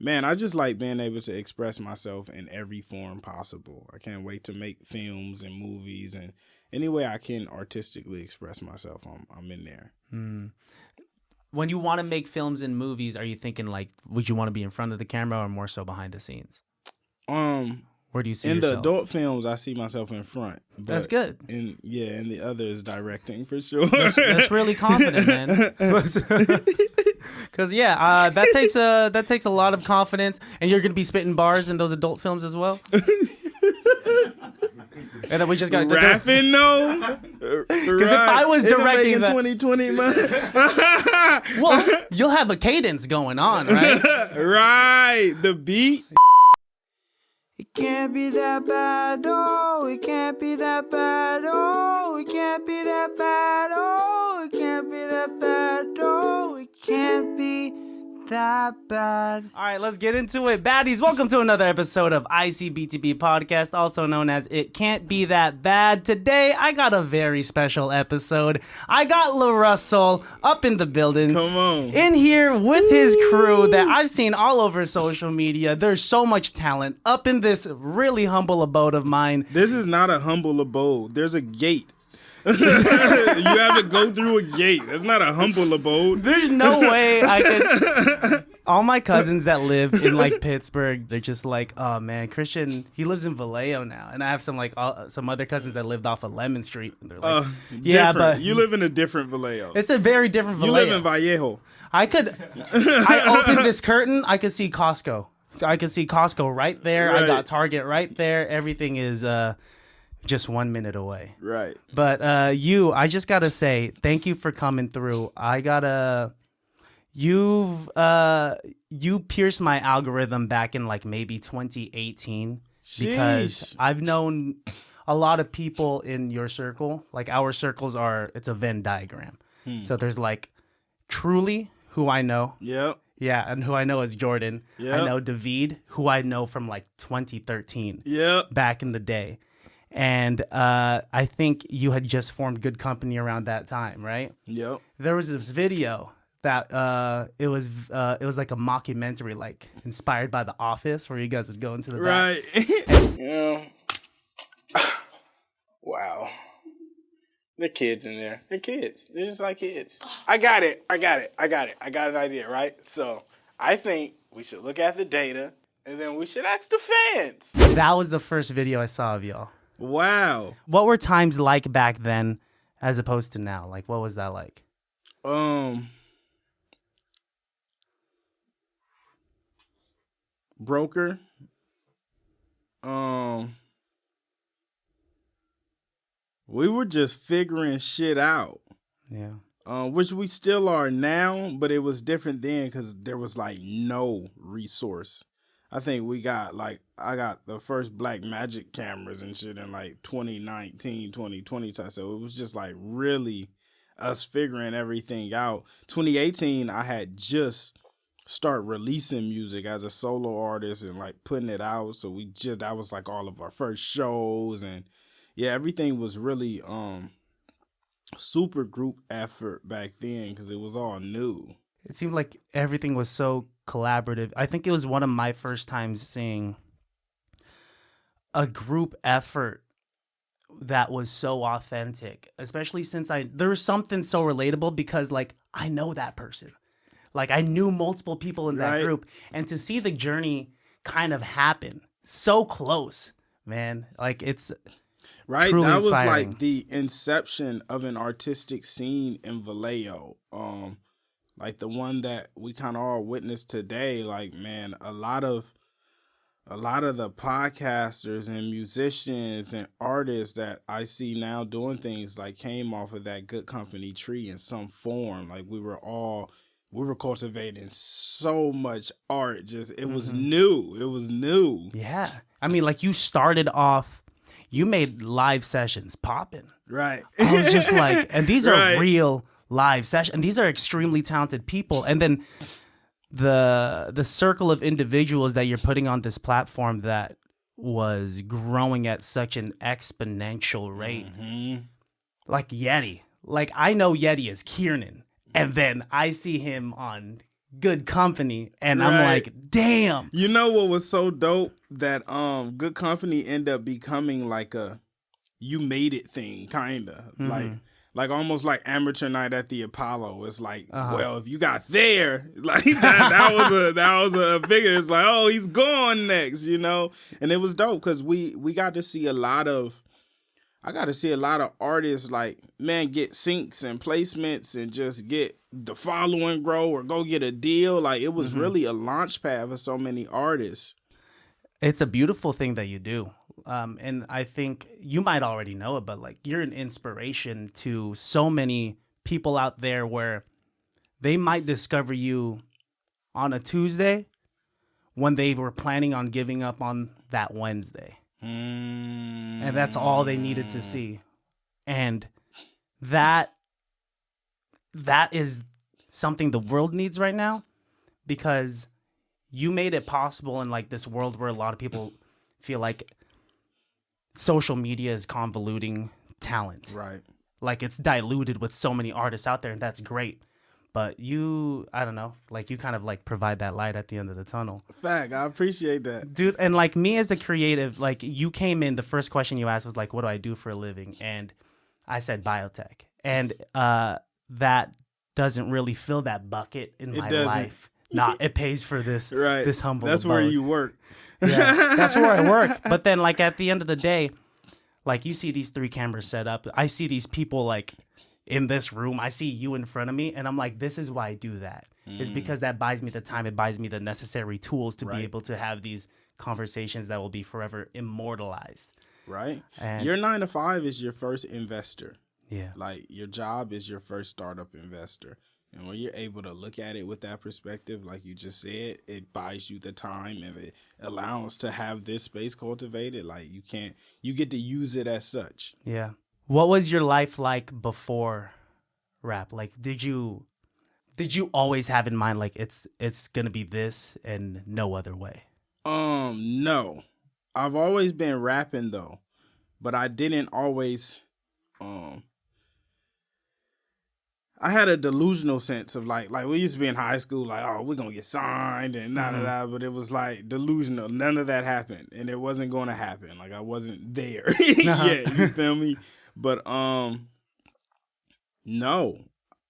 Man, I just like being able to express myself in every form possible. I can't wait to make films and movies and any way I can artistically express myself. I'm in there. When you want to make films and movies, are you thinking like, would you want to be in front of the camera or more so behind the scenes? Where do you see yourself? In the adult films, I see myself in front. That's good. And the other is directing for sure. That's really confident, man. Because that takes a lot of confidence, and you're gonna be spitting bars in those adult films as well. And then we just got rapping though. Because if I was directing that, 2020, man. well, you'll have a cadence going on, right? Right, the beat. It can't be that bad, oh, it can't be that bad, oh, it can't be that bad, oh, it can't be that bad, oh, it can't be that bad. All right, let's get into it. Baddies, welcome to another episode of ICBTB Podcast, also known as It Can't Be That Bad. Today, I got a very special episode. I got LaRussell up in the building. Come on. In here with his crew that I've seen all over social media. There's so much talent up in this really humble abode of mine. This is not a humble abode. There's a gate. You have to go through a gate. That's not a humble abode. There's no way I could. All my cousins that live in like Pittsburgh, they're just like, oh man, Christian, he lives in Vallejo now, and I have some other cousins that lived off of Lemon Street. And they're like, yeah, but you live in a different Vallejo. It's a very different Vallejo. You live in Vallejo. I open this curtain, I could see Costco. So I can see Costco right there. Right. I got Target right there. Everything is just 1 minute away. Right. But I just gotta say, thank you for coming through. You pierced my algorithm back in like maybe 2018 because I've known a lot of people in your circle. Like our circles it's a Venn diagram. So there's like Truly, who I know. Yep. Yeah, and who I know is Jordan. Yep. I know David, who I know from like 2013. Yep. Back in the day. And I think you had just formed GoodCompenny around that time, right? Yep. There was this video that it was like a mockumentary, like inspired by The Office, where you guys would go into the back. Right. Yeah. Wow. The kids in there. They're kids. They're just like kids. I got it. I got an idea, right? So I think we should look at the data and then we should ask the fans. That was the first video I saw of y'all. Wow. What were times like back then as opposed to now? Like, what was that like? Broker. We were just figuring shit out. Yeah. Which we still are now, but it was different then because there was like no resource. I think I got the first black magic cameras and shit in like 2019, 2020. So it was just like really us figuring everything out. 2018, I had just start releasing music as a solo artist and like putting it out. So that was like all of our first shows, and yeah, everything was really super group effort back then because it was all new. It seemed like everything was so collaborative. I think it was one of my first times seeing a group effort that was so authentic, especially since there was something so relatable because like I know that person. Like I knew multiple people in that group, and to see the journey kind of happen so close, man, like it's right. truly That was inspiring. like the inception of an artistic scene in Vallejo. Like the one that we kind of all witnessed today. Like, man, a lot of the podcasters and musicians and artists that I see now doing things like came off of that GoodCompenny tree in some form. Like we were cultivating so much art. It was new. It was new. Yeah. I mean, like you started off, you made live sessions popping. Right. I was just like, and these are real live sessions, and these are extremely talented people. And then the circle of individuals that you're putting on this platform that was growing at such an exponential rate. Like Yeti. Like I know Yeti as Kiernan. And then I see him on GoodCompenny, and I'm Right. like, damn. You know what was so dope? That GoodCompenny ended up becoming like a you made it thing, kinda. Like almost like amateur night at the Apollo. It's like, well, if you got there, like that was a bigger. It's like, oh, he's gone next, you know. And it was dope because we got to see a lot of. I got to see a lot of artists like, man, get syncs and placements and just get the following grow or go get a deal. Like it was really a launch pad for so many artists. It's a beautiful thing that you do. And I think you might already know it, but like you're an inspiration to so many people out there where they might discover you on a Tuesday when they were planning on giving up on that Wednesday. And that's all they needed to see. And that is something the world needs right now, because you made it possible in like this world where a lot of people feel like social media is convoluting talent. Right. Like it's diluted with so many artists out there, and that's great. But you, I don't know, like you kind of like provide that light at the end of the tunnel. Fact, I appreciate that. Dude, and like me as a creative, like you came in, the first question you asked was like, what do I do for a living? And I said biotech. And that doesn't really fill that bucket in my life. Nah, it pays for this, right. This humble That's abode. where you work. Yeah, that's where I work. But then like at the end of the day, like you see these 3 cameras set up. I see these people like in this room. I see you in front of me, and I'm like, this is why I do that. It's because that buys me the time. It buys me the necessary tools to be able to have these conversations that will be forever immortalized. Right. And your 9 to 5 is your first investor. Yeah. Like your job is your first startup investor. And when you're able to look at it with that perspective, like you just said, it buys you the time and it allows to have this space cultivated. Like you get to use it as such. Yeah. What was your life like before rap? Like, did you always have in mind like it's gonna be this and no other way? No. I've always been rapping though, but I didn't always. I had a delusional sense of like we used to be in high school, like, oh, we're gonna get signed and but it was like delusional. None of that happened, and it wasn't going to happen. Like I wasn't there yet. You feel me? But no,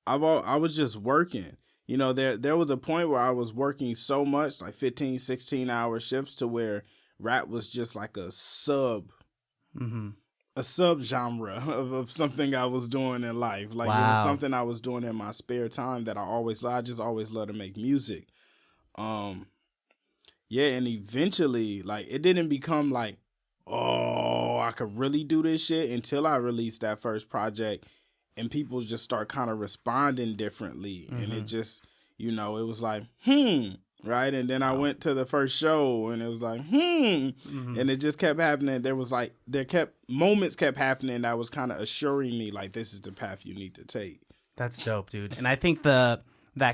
I was just working. You know, there was a point where I was working so much, like 15, 16-hour shifts, to where rap was just like a sub genre of something I was doing in life. Like it was something I was doing in my spare time that I just always loved to make music. Yeah, and eventually, like, it didn't become like, oh, I could really do this shit until I released that first project and people just start kind of responding differently. And it just, you know, it was like, right? And then I went to the first show and it was like, and it just kept happening. Moments kept happening that was kind of assuring me like, this is the path you need to take. That's dope, dude. And I think that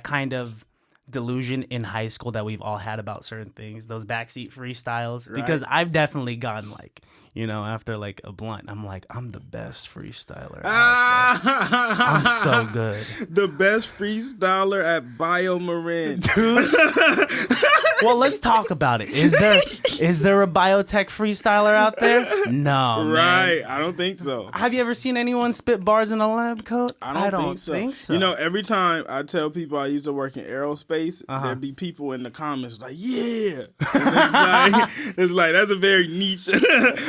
kind of delusion in high school that we've all had about certain things, those backseat freestyles, because I've definitely gone like, you know, after like a blunt, I'm like, I'm the best freestyler out there. I'm so good. The best freestyler at BioMarin. Dude. Well, let's talk about it. Is there a biotech freestyler out there? No, right. Man. I don't think so. Have you ever seen anyone spit bars in a lab coat? I don't think so. You know, every time I tell people I used to work in aerospace, there'd be people in the comments like, yeah. It's like that's a very niche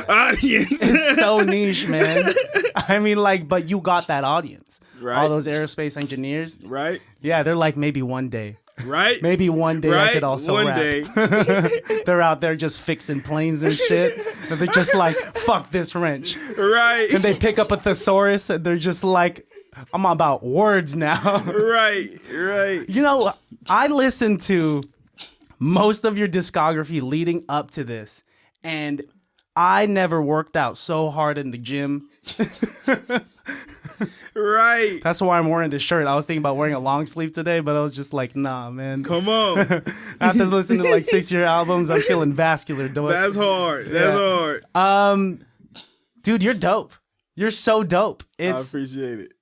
audience. It's so niche, man. I mean, like, but you got that audience. Right. All those aerospace engineers. Right. Yeah, they're like, maybe one day. Right. Maybe one day I could also one rap. Day. They're out there just fixing planes and shit. And they're just like, fuck this wrench. Right. And they pick up a thesaurus and they're just like, I'm about words now. Right. You know, I listened to most of your discography leading up to this, and I never worked out so hard in the gym. Right. That's why I'm wearing this shirt. I was thinking about wearing a long sleeve today, but I was just like, nah, man. Come on. After listening to like 6-year albums, I'm feeling vascular. That's hard. That's hard. Dude, you're dope. You're so dope. I appreciate it.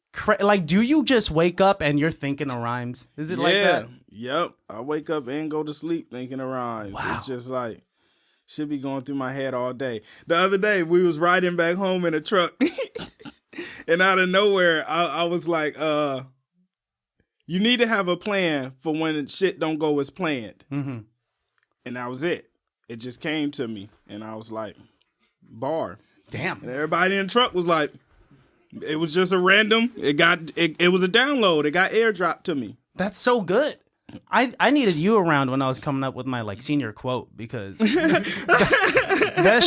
Like, do you just wake up and you're thinking of rhymes? Is it like that? Yep. I wake up and go to sleep thinking of rhymes. Wow. It's just like, should be going through my head all day. The other day, we was riding back home in a truck. And out of nowhere, I was like, you need to have a plan for when shit don't go as planned. Mm-hmm. And that was it. It just came to me. And I was like, bar. Damn. And everybody in the truck was like, it was just a random, it was a download. It got airdropped to me. That's so good. I needed you around when I was coming up with my like senior quote because that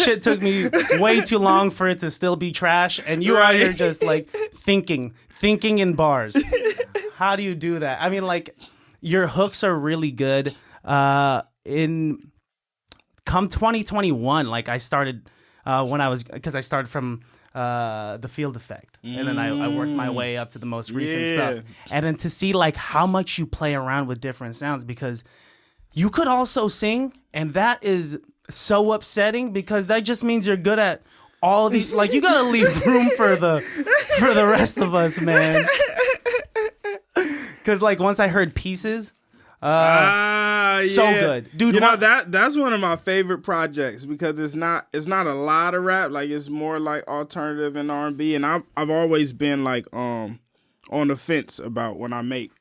shit took me way too long for it to still be trash. And you out here just like thinking in bars. How do you do that? I mean, like your hooks are really good. In come 2021, like I started because I started from the Field Effect, and then I worked my way up to the most recent stuff, and then to see like how much you play around with different sounds, because you could also sing, and that is so upsetting because that just means you're good at all these. Like you gotta leave room for the rest of us, man. Because like once I heard Pieces. So good, dude. You know that's one of my favorite projects because it's not a lot of rap. Like it's more like alternative and R&B. And I've always been like on the fence about when I make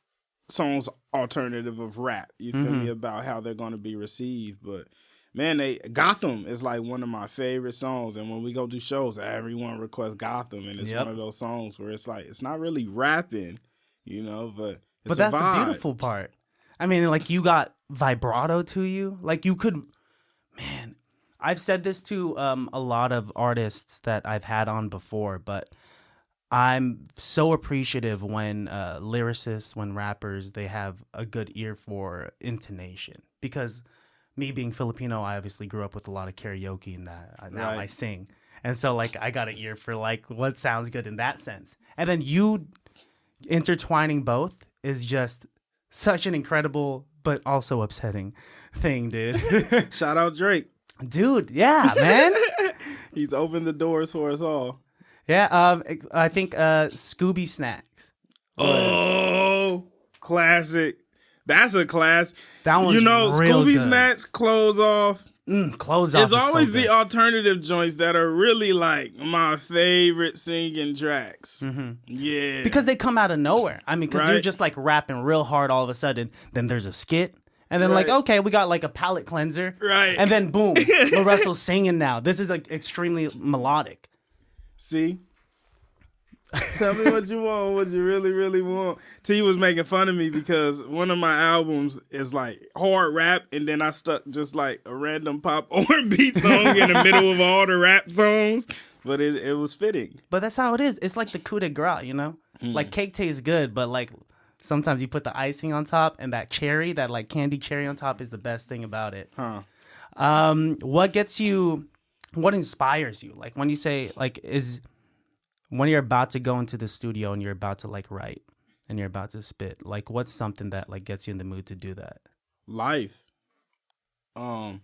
songs alternative of rap. You feel me, about how they're going to be received. But man, Gotham is like one of my favorite songs. And when we go do shows, everyone requests Gotham, and it's one of those songs where it's like it's not really rapping, you know, but it's that's a vibe. The beautiful part. I mean, like, you got vibrato to you. Like, you could... Man, I've said this to a lot of artists that I've had on before, but I'm so appreciative when lyricists, when rappers, they have a good ear for intonation. Because me being Filipino, I obviously grew up with a lot of karaoke and that. Now I sing. And so, like, I got an ear for, like, what sounds good in that sense. And then you intertwining both is just... such an incredible, but also upsetting thing, dude. Shout out Drake. Dude, yeah, man. He's opened the doors for us all. Yeah, I think Scooby Snacks. Oh, classic. That's a class. That one's real Scooby good. Snacks, Close Off. Close Off. It's always the alternative joints that are really like my favorite singing tracks. Mm-hmm. Yeah. Because they come out of nowhere. I mean, because you're just like rapping real hard all of a sudden. Then there's a skit. And then like, okay, we got like a palate cleanser. Right. And then boom, LaRussell's singing now. This is like extremely melodic. See? Tell me what you want, what you really, really want. T was making fun of me because one of my albums is like hard rap, and then I stuck just like a random pop R&B song in the middle of all the rap songs. But it was fitting. But that's how it is. It's like the coup de grace, you know? Like cake tastes good, but like sometimes you put the icing on top, and that cherry, that like candy cherry on top is the best thing about it. What inspires you? Like when you say like when you're about to go into the studio and you're about to like write and you're about to spit, like what's something that like gets you in the mood to do that? Life. A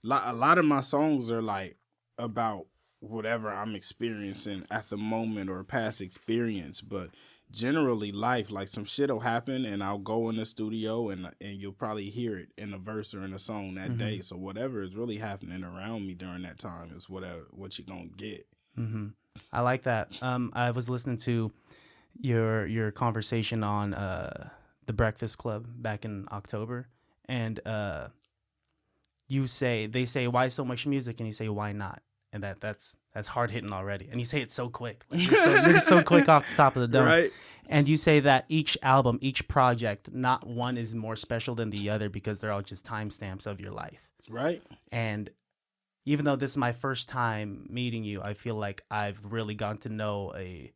lot of my songs are like about whatever I'm experiencing at the moment or past experience, but generally life, like some shit will happen and I'll go in the studio and you'll probably hear it in a verse or in a song that day. So whatever is really happening around me during that time is what you're gonna get. I like that. I was listening to your conversation on the Breakfast Club back in October, and they say why so much music, and you say why not, and that's hard hitting already, and you say it so quick, like you're so quick off the top of the dome, right? And you say that each album, each project, not one is more special than the other because they're all just timestamps of your life, right? And even though this is my first time meeting you, I feel like I've really gotten to know a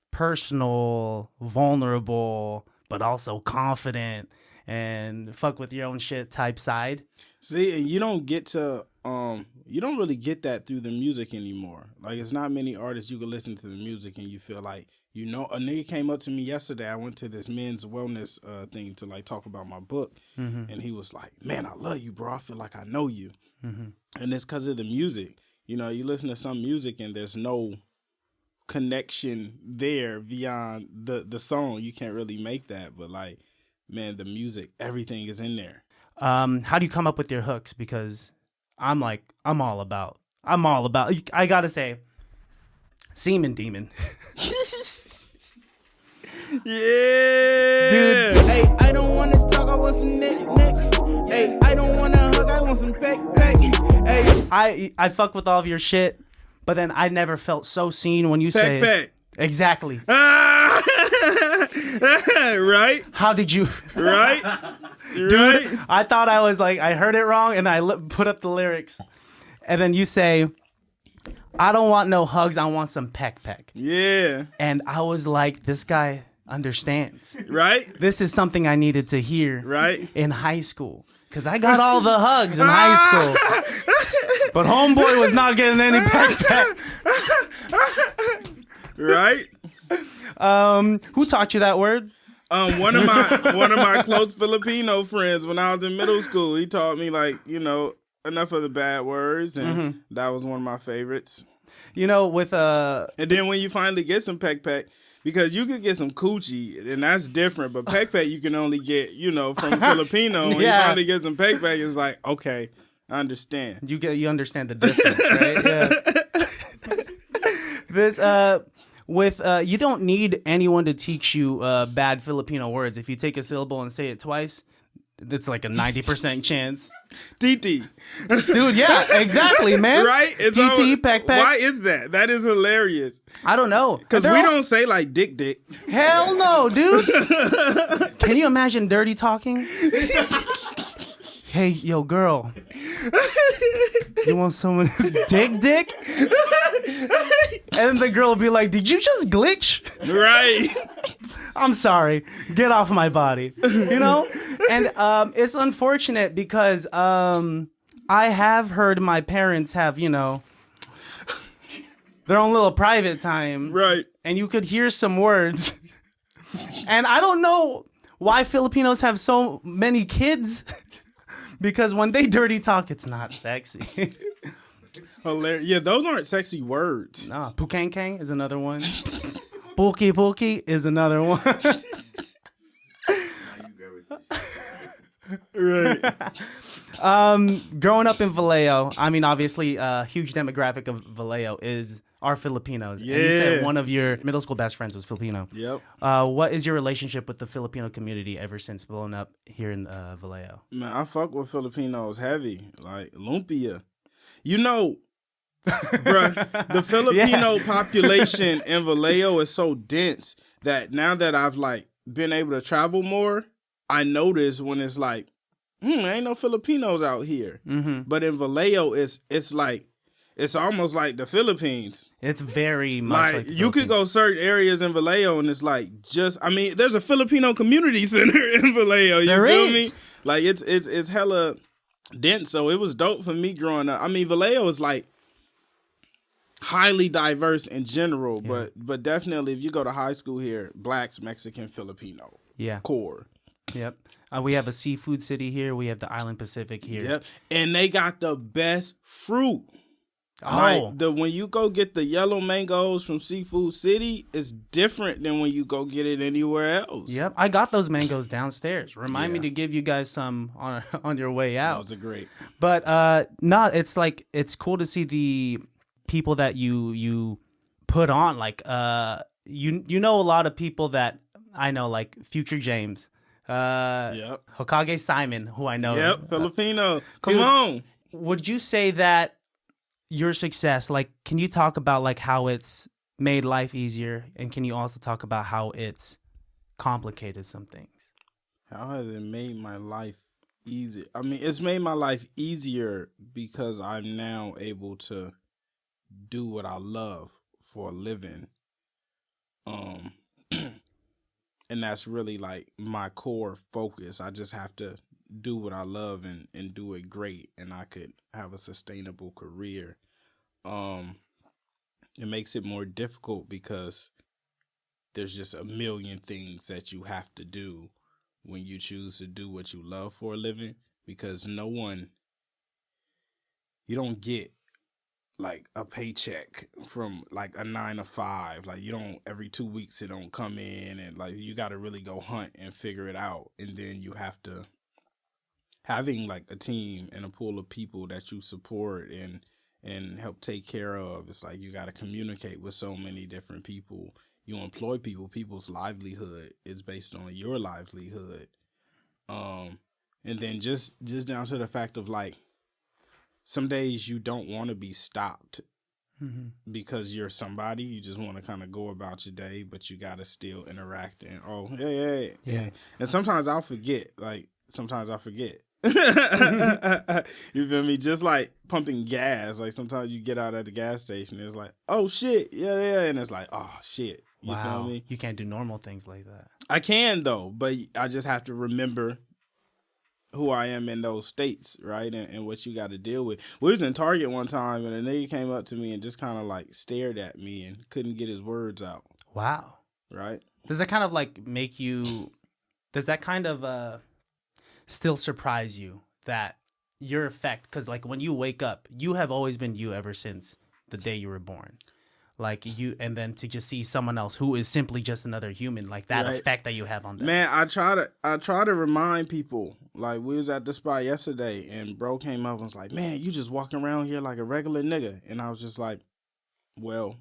personal, vulnerable, but also confident and fuck with your own shit type side. See, and you don't really get that through the music anymore. Like, it's not many artists you can listen to the music and you feel like, you know, a nigga came up to me yesterday. I went to this men's wellness thing to like talk about my book. And he was like, man, I love you, bro. I feel like I know you. And it's because of the music. You know, you listen to some music and there's no connection there beyond the song. You can't really make that. But like man, the music, everything is in there. How do you come up with your hooks? Because I'm all about. I gotta say, Semen Demon. Yeah, Dude. Hey, I don't wanna talk, I want some neck. Hey, I don't wanna hug, I want some peck. Hey, I fuck with all of your shit, but then I never felt so seen when you say peck. Exactly. Right? How did you? Right? Dude, Right? I thought I was like, I heard it wrong, and I put up the lyrics, and then you say, I don't want no hugs, I want some peck. Yeah. And I was like, this guy understands. Right? This is something I needed to hear Right? in high school. Because I got all the hugs in high school. But homeboy was not getting any peck. Right? Who taught you that word? One of my close Filipino friends when I was in middle school, he taught me enough of the bad words, and that was one of my favorites. With And then when you finally get some peck, because you could get some coochie, and that's different, but peck you can only get, from a Filipino. When you finally get some peck, it's like, okay, I understand. You understand the difference, right? Yeah. You don't need anyone to teach you bad Filipino words. If you take a syllable and say it twice, it's like a 90% chance. TT. Dude, yeah, exactly, man. Right? It's TT, peck. Why is that? That is hilarious. I don't know. Because we don't say like dick. Hell no, dude. Can you imagine dirty talking? Hey, yo, girl. You want someone's dick? And the girl will be like, did you just glitch? Right. I'm sorry. Get off my body. And it's unfortunate because I have heard my parents have, their own little private time. Right. And you could hear some words. And I don't know why Filipinos have so many kids. Because when they dirty talk, it's not sexy. Hilarious. Yeah, those aren't sexy words. Nah, Pukang is another one. Pulki is another one. Right. Growing up in Vallejo, I mean, obviously, a huge demographic of Vallejo are Filipinos. Yeah. And you said one of your middle school best friends was Filipino. Yep. What is your relationship with the Filipino community ever since blowing up here in Vallejo? Man, I fuck with Filipinos heavy. Like lumpia. Bruh, the Filipino population in Vallejo is so dense that now that I've been able to travel more, I notice when it's like, ain't no Filipinos out here. Mm-hmm. But in Vallejo, it's almost like the Philippines. It's very much like the you could go certain areas in Vallejo and it's there's a Filipino community center in Vallejo. You There feel is. me? Like it's hella dense. So it was dope for me growing up. I mean, Vallejo is highly diverse in general, but definitely if you go to high school here, blacks, Mexican, Filipino. Yeah. Core. Yep. We have a seafood city here. We have the Island Pacific here. Yep. And they got the best fruit. Oh. When you go get the yellow mangoes from Seafood City, it's different than when you go get it anywhere else. Yep. I got those mangoes downstairs. Remind me to give you guys some on your way out. Those are great. But it's cool to see the people that you put on. You know a lot of people that I know, like Future James. Yep. Hokage Simon, who I know. Yep, Filipino. Come dude, on. Would you say that your success, can you talk about how it's made life easier, and can you also talk about how it's complicated some things? How has it made my life easier? I mean, it's made my life easier because I'm now able to do what I love for a living. And that's really my core focus. I just have to do what I love and do it great, and I could have a sustainable career. It makes it more difficult because there's just a million things that you have to do when you choose to do what you love for a living, because you don't get like a paycheck from like a 9 to 5. Like you don't every 2 weeks it don't come in, and like you got to really go hunt and figure it out, and then you have to having like a team and a pool of people that you support and help take care of. It's like you got to communicate with so many different people. You employ people. People's livelihood is based on your livelihood. And then just down to the fact of like, some days you don't want to be stopped because you're somebody. You just want to kind of go about your day, but you got to still interact. And yeah. And sometimes I'll forget. Like sometimes I forget. You feel me? Just like pumping gas. Like sometimes you get out at the gas station, it's like, oh shit, yeah, and it's like, oh shit. You feel me? You can't do normal things like that. I can though, but I just have to remember who I am in those states, right? And what you got to deal with. We was in Target one time, and a nigga came up to me and just kind of like stared at me and couldn't get his words out. Wow. Right? Does that kind of like make you? Does that kind of still surprise you that your effect? Because like when you wake up, you have always been you ever since the day you were born. Like you, and then to just see someone else who is simply just another human, like that effect that you have on them. Man, I try to remind people. Like we was at the spot yesterday, and bro came up and was like, "Man, you just walking around here like a regular nigga," and I was just like, "Well,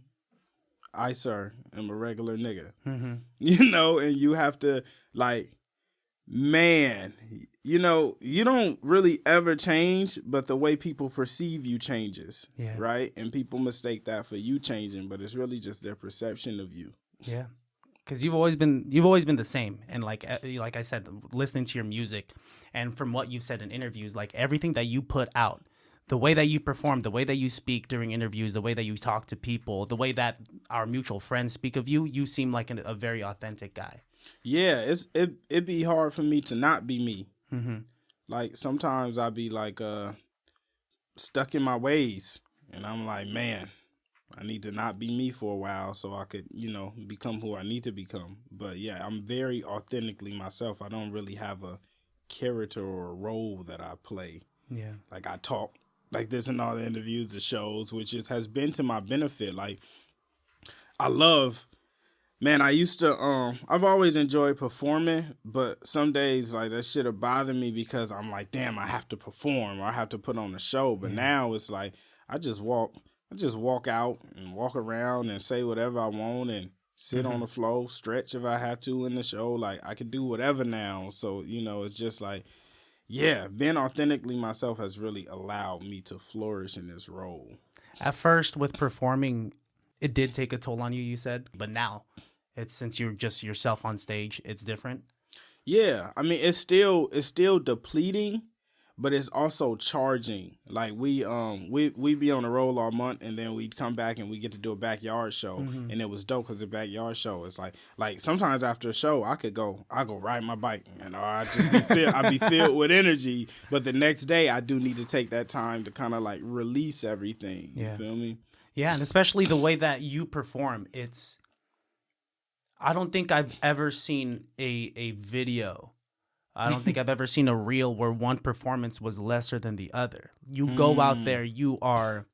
I sir am a regular nigga," you know, and you have to like. Man, you know, you don't really ever change, but the way people perceive you changes, right? And people mistake that for you changing, but it's really just their perception of you. Yeah, because you've always been the same, and like I said, listening to your music, and from what you've said in interviews, like everything that you put out, the way that you perform, the way that you speak during interviews, the way that you talk to people, the way that our mutual friends speak of you, you seem like a very authentic guy. Yeah, it'd be hard for me to not be me. Like sometimes I'd be like stuck in my ways, and I'm like, man, I need to not be me for a while so I could, you know, become who I need to become. But yeah, I'm very authentically myself. I don't really have a character or a role that I play. Yeah, like I talk like this in all the interviews, the shows, which has been to my benefit. Like I love. Man, I used to, I've always enjoyed performing, but some days, like, that shit will bother me because I'm like, damn, I have to perform or I have to put on a show. But now it's like, I just walk out and walk around and say whatever I want and sit on the floor, stretch if I have to in the show. Like, I can do whatever now. So, you know, it's just like, yeah, being authentically myself has really allowed me to flourish in this role. At first, with performing, it did take a toll on you, you said, but now it's since you're just yourself on stage, it's different. Yeah, I mean it's still depleting, but it's also charging. Like we be on the road all month, and then we'd come back and we get to do a backyard show, and it was dope because the backyard show is like sometimes after a show I go ride my bike, and I be filled with energy. But the next day I do need to take that time to kind of like release everything. You feel me? Yeah, and especially the way that you perform, I don't think I've ever seen a video. I don't think I've ever seen a reel where one performance was lesser than the other. You go out there, you are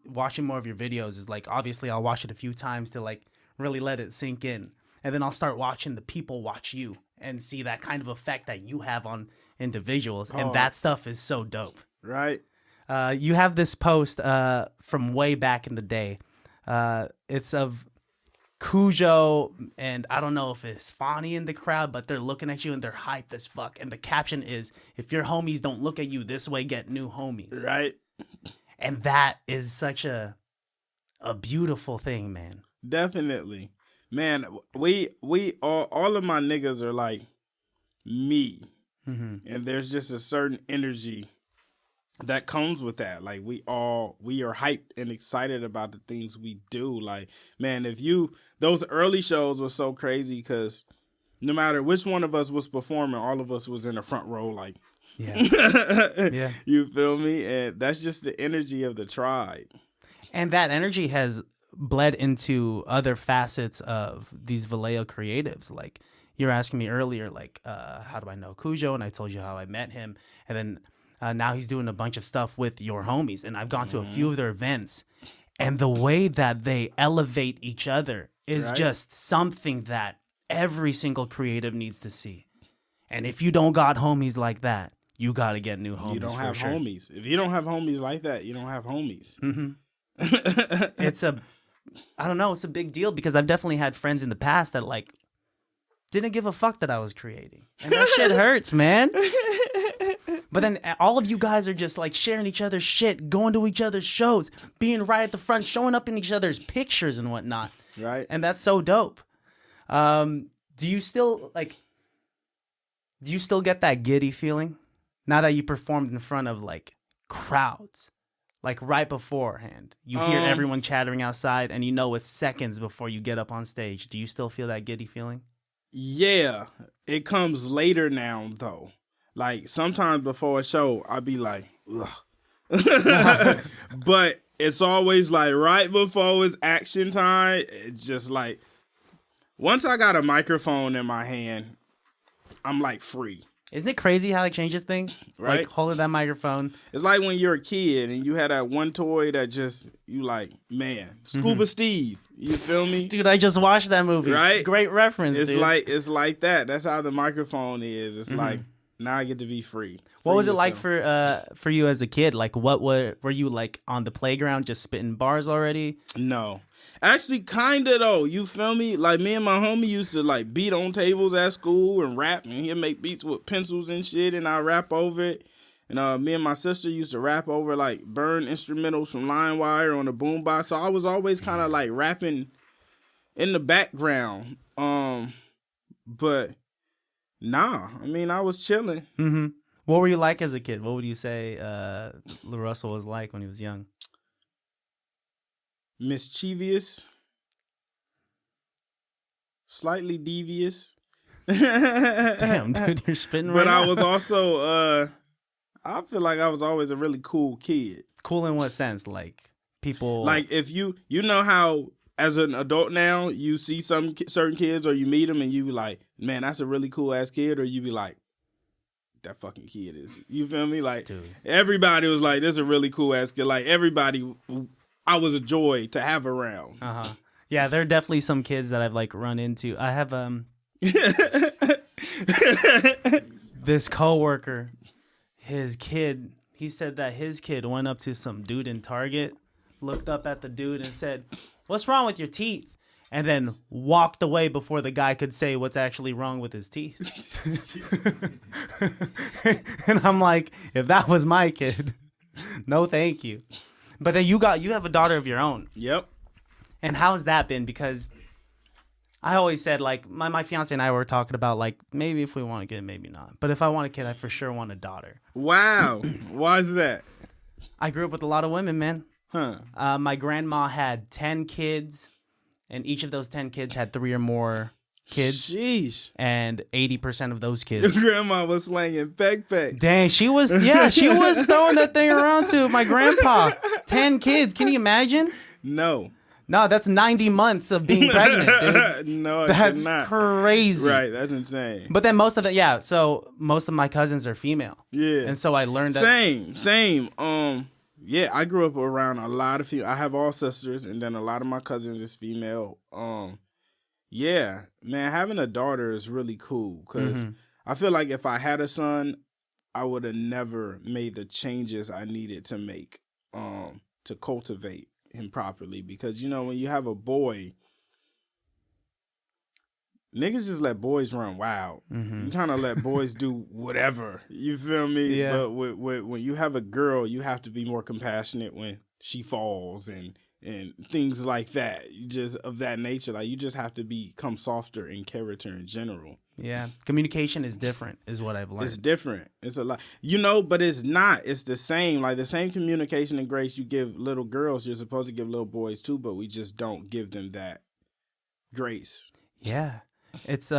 watching more of your videos is like, obviously I'll watch it a few times to like really let it sink in. And then I'll start watching the people watch you and see that kind of effect that you have on individuals. And that stuff is so dope. Right. You have this post from way back in the day. It's of Kujo, and I don't know if it's Fonny in the crowd, but they're looking at you and they're hyped as fuck. And the caption is, if your homies don't look at you this way, get new homies. Right. And that is such a beautiful thing, man. Definitely. Man, we all of my niggas are like me. And there's just a certain energy that comes with that. Like we are hyped and excited about the things we do. Like, man, those early shows were so crazy because no matter which one of us was performing, all of us was in the front row. Like, yeah. You feel me? And that's just the energy of the tribe. And that energy has bled into other facets of these Vallejo creatives. Like you were asking me earlier, like, how do I know Kujo? And I told you how I met him. And then Now he's doing a bunch of stuff with your homies, and I've gone to a few of their events, and the way that they elevate each other is just something that every single creative needs to see. And if you don't got homies like that, you got to get new homies. You don't have homies. If you don't have homies like that, you don't have homies. Mm-hmm. I don't know, it's a big deal because I've definitely had friends in the past that like didn't give a fuck that I was creating. And that shit hurts, man. But then all of you guys are just like sharing each other's shit, going to each other's shows, being right at the front, showing up in each other's pictures and whatnot. Right. And that's so dope. Do you still get that giddy feeling now that you performed in front of like crowds? Like right beforehand, you hear everyone chattering outside and you know it's seconds before you get up on stage. Do you still feel that giddy feeling? Yeah, it comes later now though. Like sometimes before a show, I'll be like, ugh. But it's always like right before it's action time. It's just like, once I got a microphone in my hand, I'm like free. Isn't it crazy how it changes things? Right. Like holding that microphone. It's like when you're a kid and you had that one toy that just, you like, man, Scuba Steve. You feel me? Dude, I just watched that movie. Right? Great reference, It's dude. it's like that. That's how the microphone is. It's like, now I get to be free. What was it like yourself. for you as a kid? Like, what were you like on the playground just spitting bars already? No. Actually, kind of, though. You feel me? Like, me and my homie used to, like, beat on tables at school and rap. And he'd make beats with pencils and shit, and I rap over it. And me and my sister used to rap over, like, burn instrumentals from LimeWire on the boombox. So I was always kind of, like, rapping in the background. But, nah. I mean, I was chilling. Mm-hmm. What were you like as a kid? What would you say LaRussell was like when he was young? Mischievous, slightly devious. Damn, dude, you're spitting right But now. I was also, I feel like I was always a really cool kid. Cool in what sense? Like, people... Like, if you know how, as an adult now, you see some certain kids or you meet them and you be like, man, that's a really cool-ass kid, or you be like, that fucking kid is... You feel me? Like, dude. Everybody was like, this is a really cool-ass kid. Like, everybody... I was a joy to have around. Uh-huh. Yeah, there are definitely some kids that I've like run into. I have this coworker, his kid, he said that his kid went up to some dude in Target, looked up at the dude and said, "What's wrong with your teeth?" And then walked away before the guy could say what's actually wrong with his teeth. And I'm like, if that was my kid, no thank you. But then you have a daughter of your own. Yep. And how's that been? Because I always said, like, my fiance and I were talking about, like, maybe if we want a kid, maybe not. But if I want a kid, I for sure want a daughter. Wow. Why is that? I grew up with a lot of women, man. Huh. My grandma had 10 kids, and each of those 10 kids had 3 or more kids. Sheesh. And 80% of those Your kids. grandma was slanging peck. Dang, she was throwing that thing around to my grandpa. 10 kids. Can you imagine? No. No, that's 90 months of being pregnant, dude. No, I That's could not. crazy. Right, that's insane. But then most of my cousins are female. Yeah. And so I learned that. Same. Yeah, I grew up around a lot of female. I have all sisters, and then a lot of my cousins is female. Yeah, man, having a daughter is really cool because I feel like if I had a son, I would have never made the changes I needed to make to cultivate him properly. Because, you know, when you have a boy, niggas just let boys run wild. You kind of let boys do whatever. You feel me? Yeah. But when you have a girl, you have to be more compassionate when she falls and things like that. You just of that nature. Like, you just have to become softer in character in general. Yeah. Communication is different, is what I've learned. It's different. It's a lot. You know, but it's not. It's the same. Like, the same communication and grace you give little girls, you're supposed to give little boys too, but we just don't give them that grace. Yeah. It's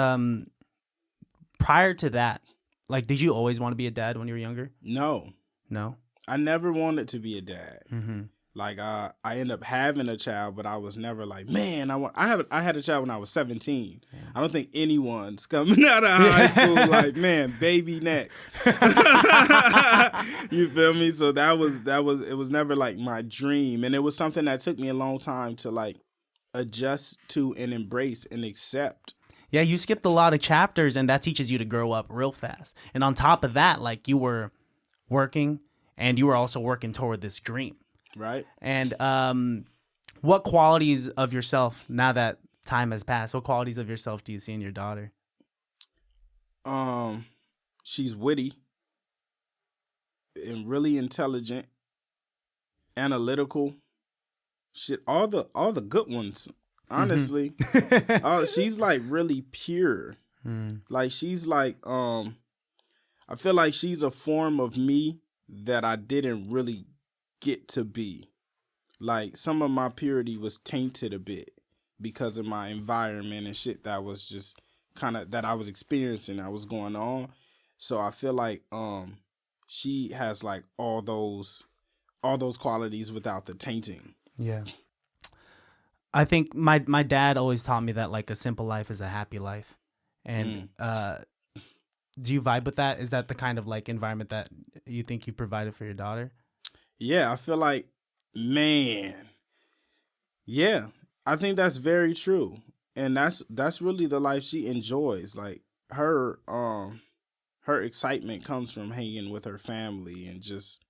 prior to that, like, did you always want to be a dad when you were younger? No. No? I never wanted to be a dad. Like I ended up having a child, but I was never like, man, I had a child when I was 17. Yeah. I don't think anyone's coming out of high school like, man, baby next. You feel me? So it was never like my dream, and it was something that took me a long time to like adjust to and embrace and accept. Yeah, you skipped a lot of chapters, and that teaches you to grow up real fast. And on top of that, like you were working, and you were also working toward this dream. Right. And what qualities of yourself, now that time has passed, what qualities of yourself do you see in your daughter? She's witty and really intelligent, analytical. Shit, all the good ones, honestly. She's like really pure. Like she's like I feel like she's a form of me that I didn't really get to be. Like some of my purity was tainted a bit because of my environment and shit that was just kind of that I was experiencing, that was going on. So I feel like she has like all those qualities without the tainting. Yeah. I think my dad always taught me that like a simple life is a happy life. And do you vibe with that? Is that the kind of like environment that you think you provided for your daughter? Yeah, I feel like, man, yeah, I think that's very true. And that's really the life she enjoys. Like her excitement comes from hanging with her family and just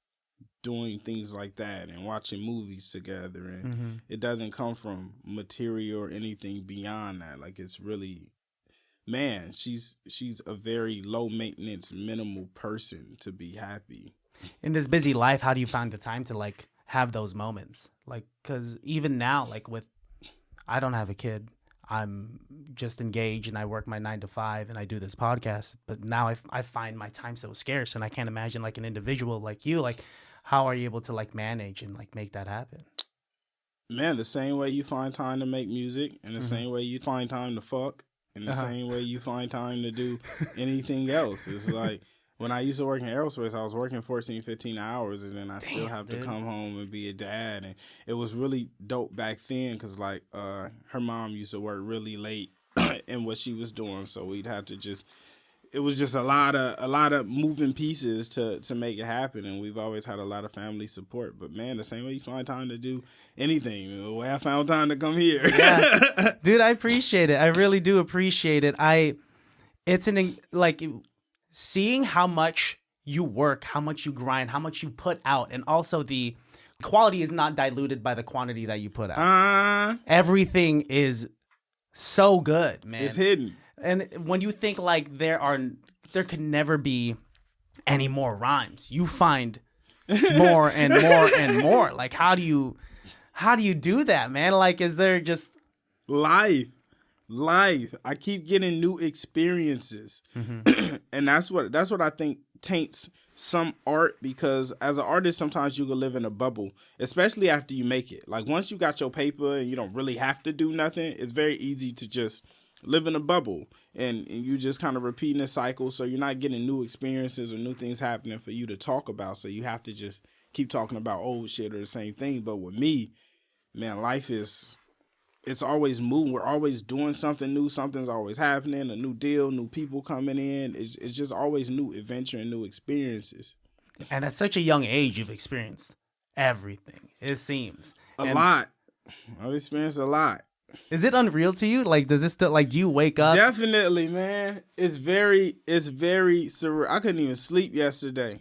doing things like that and watching movies together. And it doesn't come from material or anything beyond that. Like it's really, man, she's a very low maintenance, minimal person to be happy. In this busy life, how do you find the time to like have those moments? Like, cause even now, like I don't have a kid. I'm just engaged and I work my 9 to 5 and I do this podcast. But now I find my time so scarce, and I can't imagine like an individual like you, like how are you able to like manage and like make that happen? Man, the same way you find time to make music, and the same way you find time to fuck, and the same way you find time to do anything else. It's like, when I used to work in aerospace, I was working 14, 15 hours, and then I still have to come home and be a dad. And it was really dope back then because, like, her mom used to work really late in what she was doing. So we'd have to just, it was just a lot of moving pieces to make it happen. And we've always had a lot of family support. But, man, the same way you find time to do anything, the way I found time to come here. Yeah. Dude, I appreciate it. I really do appreciate it. Seeing how much you work, how much you grind, how much you put out, and also the quality is not diluted by the quantity that you put out. Everything is so good, man. It's hidden. And when you think like there could never be any more rhymes, you find more and more and more. Like how do you do that, man? Like is there just life? I keep getting new experiences. And that's what I think taints some art, because as an artist sometimes you can live in a bubble, especially after you make it. Like once you got your paper and you don't really have to do nothing, it's very easy to just live in a bubble and you just kind of repeating a cycle, so you're not getting new experiences or new things happening for you to talk about, so you have to just keep talking about old shit or the same thing. But with me, man, life is, it's always moving. We're always doing something new. Something's always happening. A new deal, new people coming in. It's just always new adventure and new experiences. And at such a young age, you've experienced everything, it seems. A lot. I've experienced a lot. Is it unreal to you? Like, does it still, like, do you wake up? Definitely, man. It's very surreal. I couldn't even sleep yesterday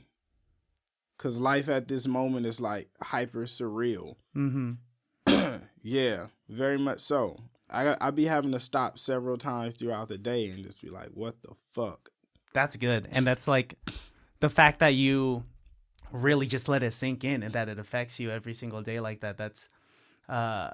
because life at this moment is like hyper surreal. Yeah, very much so. I be having to stop several times throughout the day and just be like, what the fuck? That's good. And that's like the fact that you really just let it sink in and that it affects you every single day like that. That's, I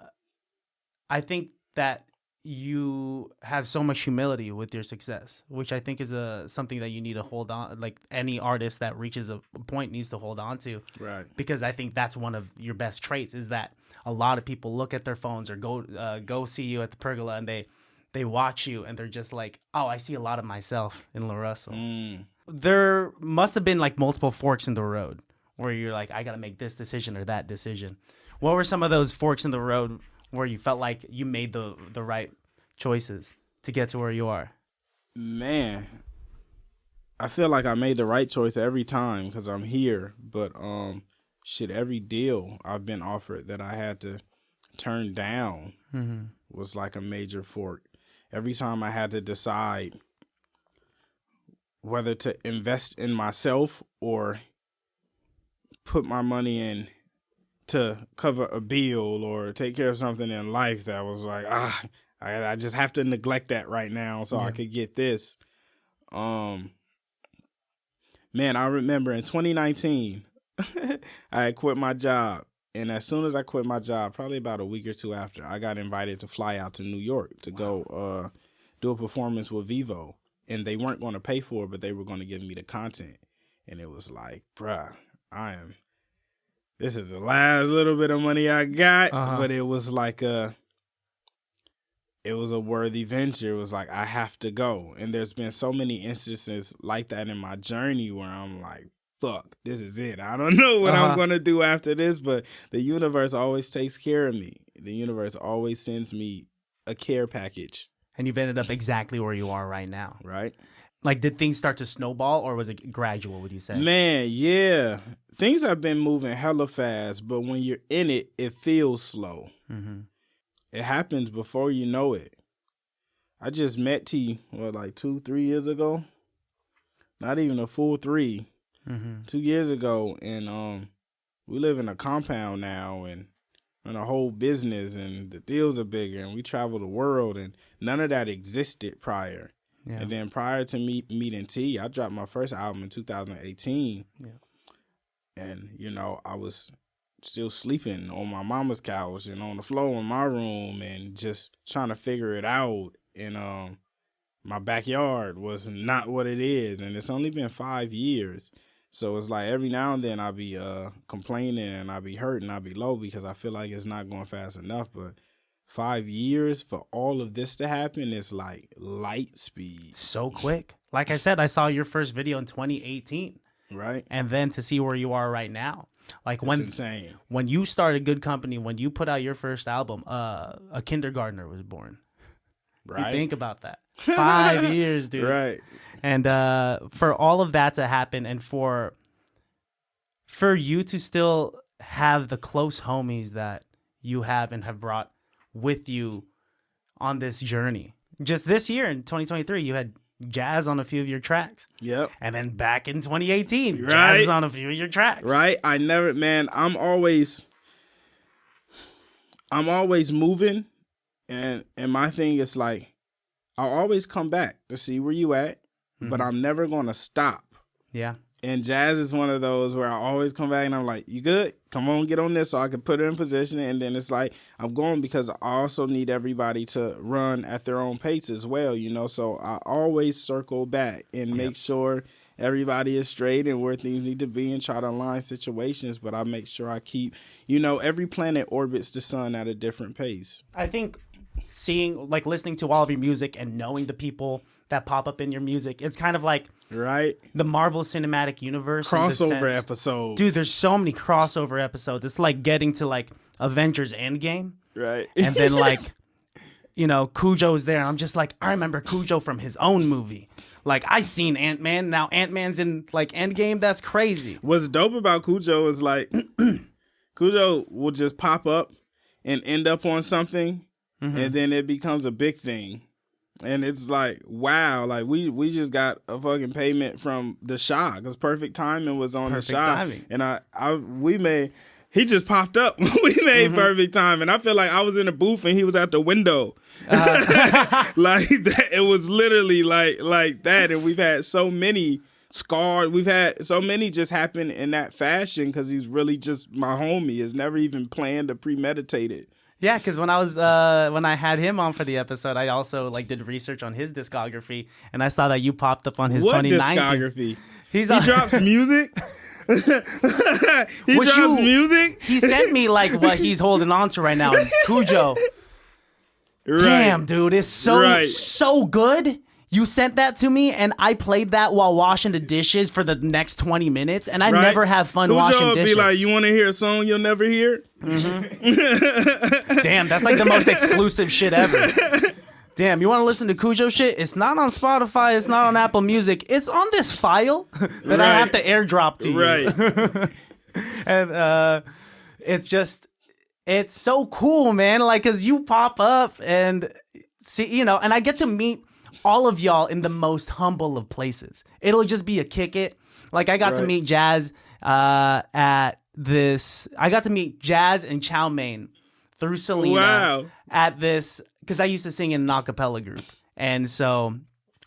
think that you have so much humility with your success, which I think is something that you need to hold on. Like any artist that reaches a point needs to hold on to. Right. Because I think that's one of your best traits, is that a lot of people look at their phones or go see you at the pergola and they watch you and they're just like, oh, I see a lot of myself in LaRussell. There must have been like multiple forks in the road where you're like, I got to make this decision or that decision? What were some of those forks in the road where you felt like you made the right choices to get to where you are? Man, I feel like I made the right choice every time because I'm here. But every deal I've been offered that I had to turn down was like a major fork. Every time I had to decide whether to invest in myself or put my money in to cover a bill or take care of something in life that was like, I just have to neglect that right now so I could get this. Man, I remember in 2019, I had quit my job. And as soon as I quit my job, probably about a week or two after, I got invited to fly out to New York to go do a performance with Vivo. And they weren't going to pay for it, but they were going to give me the content. And it was like, bruh, this is the last little bit of money I got. But it was like it was a worthy venture. It was like, I have to go. And there's been so many instances like that in my journey where I'm like, fuck, this is it. I don't know what I'm going to do after this, but the universe always takes care of me. The universe always sends me a care package. And you've ended up exactly where you are right now. Right. Like, did things start to snowball or was it gradual, would you say? Man, yeah. Things have been moving hella fast, but when you're in it, it feels slow. It happens before you know it. I just met T, like 2-3 years ago? Not even a full 3. 2 years ago, and we live in a compound now and run a whole business, and the deals are bigger, and we travel the world, and none of that existed prior. Yeah. And then prior to meeting T, I dropped my first album in 2018. Yeah. And, I was still sleeping on my mama's couch and on the floor in my room and just trying to figure it out. And my backyard was not what it is. And it's only been 5 years. So it's like every now and then I'll be complaining and I'll be hurt and I'll be low because I feel like it's not going fast enough. But 5 years for all of this to happen is like light speed. So quick. Like I said, I saw your first video in 2018. Right. And then to see where you are right now. Like it's insane. When you started GoodCompenny, when you put out your first album, a kindergartner was born. Right. You think about that. 5 years, dude. Right. And for all of that to happen and for you to still have the close homies that you have and have brought with you on this journey. Just this year in 2023, you had Jazz on a few of your tracks. Yep. And then back in 2018, Jazz is on a few of your tracks. Right. I'm always moving. And my thing is like, I'll always come back to see where you at, but I'm never going to stop. Yeah. And Jazz is one of those where I always come back and I'm like, you good? Come on, get on this so I can put it in position. And then it's like, I'm going because I also need everybody to run at their own pace as well, So I always circle back and make sure everybody is straight and where things need to be and try to align situations. But I make sure I keep, every planet orbits the sun at a different pace. I think listening to all of your music and knowing the people that pop up in your music, it's kind of like the Marvel Cinematic Universe crossover episodes. Dude, there's so many crossover episodes. It's like getting to like Avengers Endgame, right? And then Kujo's there, and I'm just like, I remember Kujo from his own movie. Like, I seen Ant-Man. Now Ant-Man's in like Endgame. That's crazy. What's dope about Kujo is like Kujo will just pop up and end up on something. And then it becomes a big thing. And it's like, wow, like we just got a fucking payment from the Shah because Perfect Timing was on the Shah. Timing. And he just popped up. We made Perfect Timing. I feel like I was in the booth and he was at the window. Like that. It was literally like that. And we've had so many scarred. We've had so many just happen in that fashion because he's really just my homie. It's never even planned or premeditated. Yeah, because when I had him on for the episode, I also did research on his discography, and I saw that you popped up on his 2019 discography. He drops music. He drops music. He sent me what he's holding on to right now. Kujo, damn, dude, it's so good. You sent that to me, and I played that while washing the dishes for the next 20 minutes, and I never have fun washing dishes. Be like, you want to hear a song you'll never hear? Mm-hmm. Damn, that's like the most exclusive shit ever. Damn, you want to listen to Kujo shit? It's not on Spotify. It's not on Apple Music. It's on this file that I have to airdrop to you. And it's so cool, man. Like, cause you pop up and see, and I get to meet all of y'all in the most humble of places. It'll just be a kick it. Like I got to meet Jazz I got to meet Jazz and Chow Mein through Selena at this, because I used to sing in an a cappella group, and so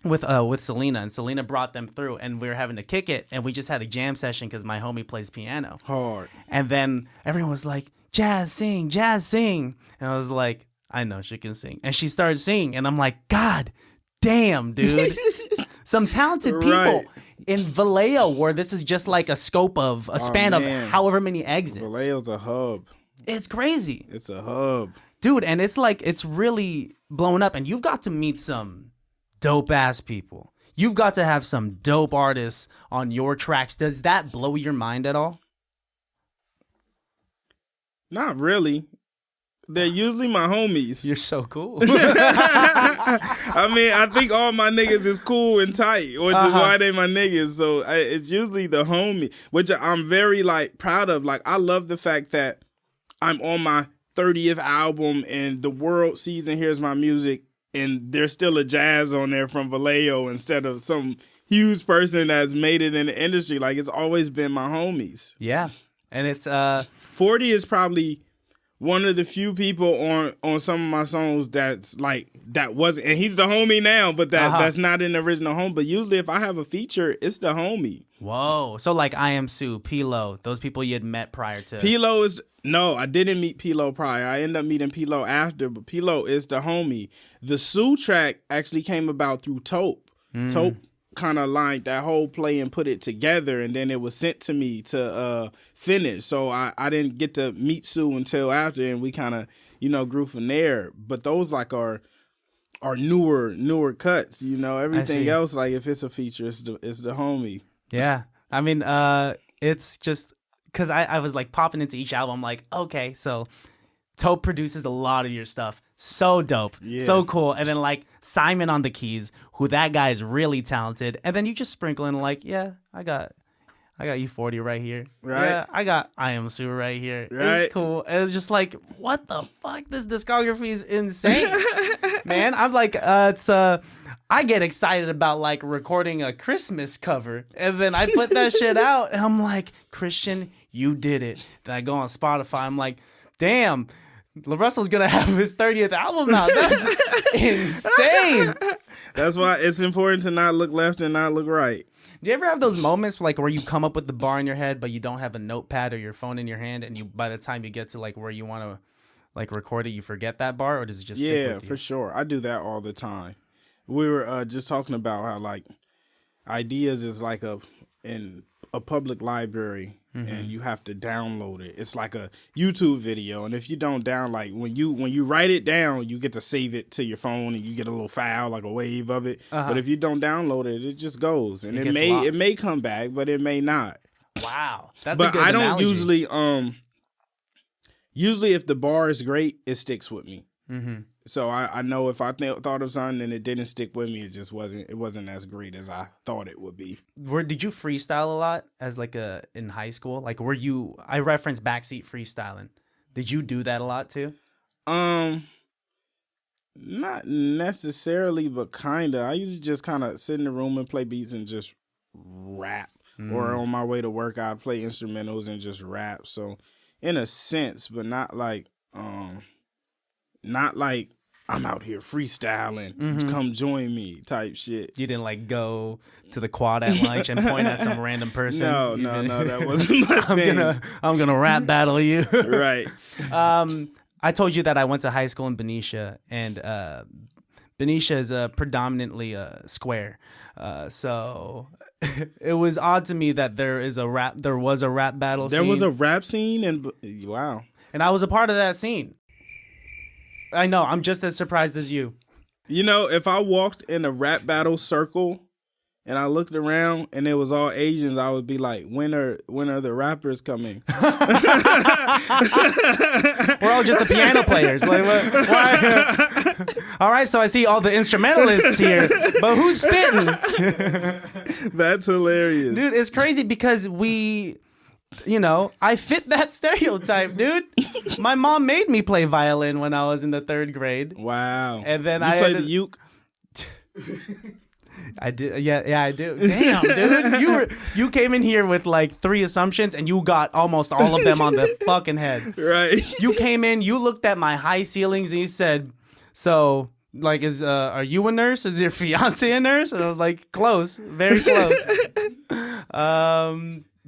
with Selena, and Selena brought them through, and we were having to kick it, and we just had a jam session because my homie plays piano hard, and then everyone was like, Jazz sing, and I was like, I know she can sing, and she started singing, and I'm like, God damn, dude. Some talented people in Vallejo, where this is just like a scope of a span of however many exits. Vallejo's a hub. It's crazy. It's a hub, dude, and it's like it's really blowing up, and you've got to meet some dope ass people. You've got to have some dope artists on your tracks. Does that blow your mind at all? Not really. They're usually my homies. You're so cool. I mean, I think all my niggas is cool and tight, which is why they my niggas. So it's usually the homie, which I'm very like proud of. Like I love the fact that I'm on my 30th album and the world sees and hears my music, and there's still a Jazz on there from Vallejo instead of some huge person that's made it in the industry. Like it's always been my homies. Yeah, and it's 40 is probably one of the few people on some of my songs that's like that wasn't, and he's the homie now, but that's not in the original home. But usually if I have a feature, it's the homie. Whoa. So like Iamsu, Pilo, those people you had met prior to. Pilo is no, I didn't meet Pilo prior. I ended up meeting Pilo after, but Pilo is the homie. The Sue track actually came about through Taupe. Taupe kind of lined that whole play and put it together, and then it was sent to me to finish. So I didn't get to meet Sue until after, and we kind of grew from there. But those like are newer cuts. Everything else, like if it's a feature, it's the homie. Yeah, I mean, it's just because I was like popping into each album, like, okay, so Taupe produces a lot of your stuff. So dope. Yeah. So cool. And then like Simon on the keys, who that guy is really talented. And then you just sprinkle in like, yeah, I got U40 right here. Right. Yeah, I got Iamsu right here. Right. It's cool. And it's just like, what the fuck? This discography is insane. Man, I'm like, I get excited about like recording a Christmas cover, and then I put that shit out, and I'm like, Christian, you did it. Then I go on Spotify, I'm like, damn, LaRussell's gonna have his 30th album out. That's insane. That's why it's important to not look left and not look right. Do you ever have those moments like where you come up with the bar in your head, but you don't have a notepad or your phone in your hand, and you by the time you get to like where you want to like record it, you forget that bar, or does it just stick with you? Yeah, for sure. I do that all the time. We were just talking about how like ideas is like in a public library, and you have to download it. It's like a YouTube video, and if you don't when you write it down, you get to save it to your phone, and you get a little file like a wave of it. But if you don't download it, it just goes, and it may come back, but it may not. Wow, that's a good I don't analogy. usually if the bar is great, it sticks with me. So I know if I thought of something and it didn't stick with me, it wasn't as great as I thought it would be. Did you freestyle a lot as like in high school? Like I reference backseat freestyling. Did you do that a lot too? Not necessarily, but kinda. I used to just kind of sit in the room and play beats and just rap. Or on my way to work, I'd play instrumentals and just rap. So in a sense, but not like I'm out here freestyling, come join me type shit. You didn't like go to the quad at lunch and point at some random person? No, that wasn't my thing. I'm gonna rap battle you. Right. I told you that I went to high school in Benicia, and Benicia is predominantly square. So it was odd to me that there was a rap battle scene. There was a rap scene, and wow. And I was a part of that scene. I know, I'm just as surprised as you. You know, if I walked in a rap battle circle and I looked around and it was all Asians, I would be like, when are the rappers coming? We're all just the piano players. Like, why? All right, so I see all the instrumentalists here, but who's spitting? That's hilarious. Dude, it's crazy because I fit that stereotype, dude. My mom made me play violin when I was in the 3rd grade. Wow. And then you played the uke? I did. Yeah, I do. Damn, dude. You came in here with like 3 assumptions and you got almost all of them on the fucking head. Right. You came in, you looked at my high ceilings and you said, so, like, are you a nurse? Is your fiance a nurse? And I was like, close. Very close.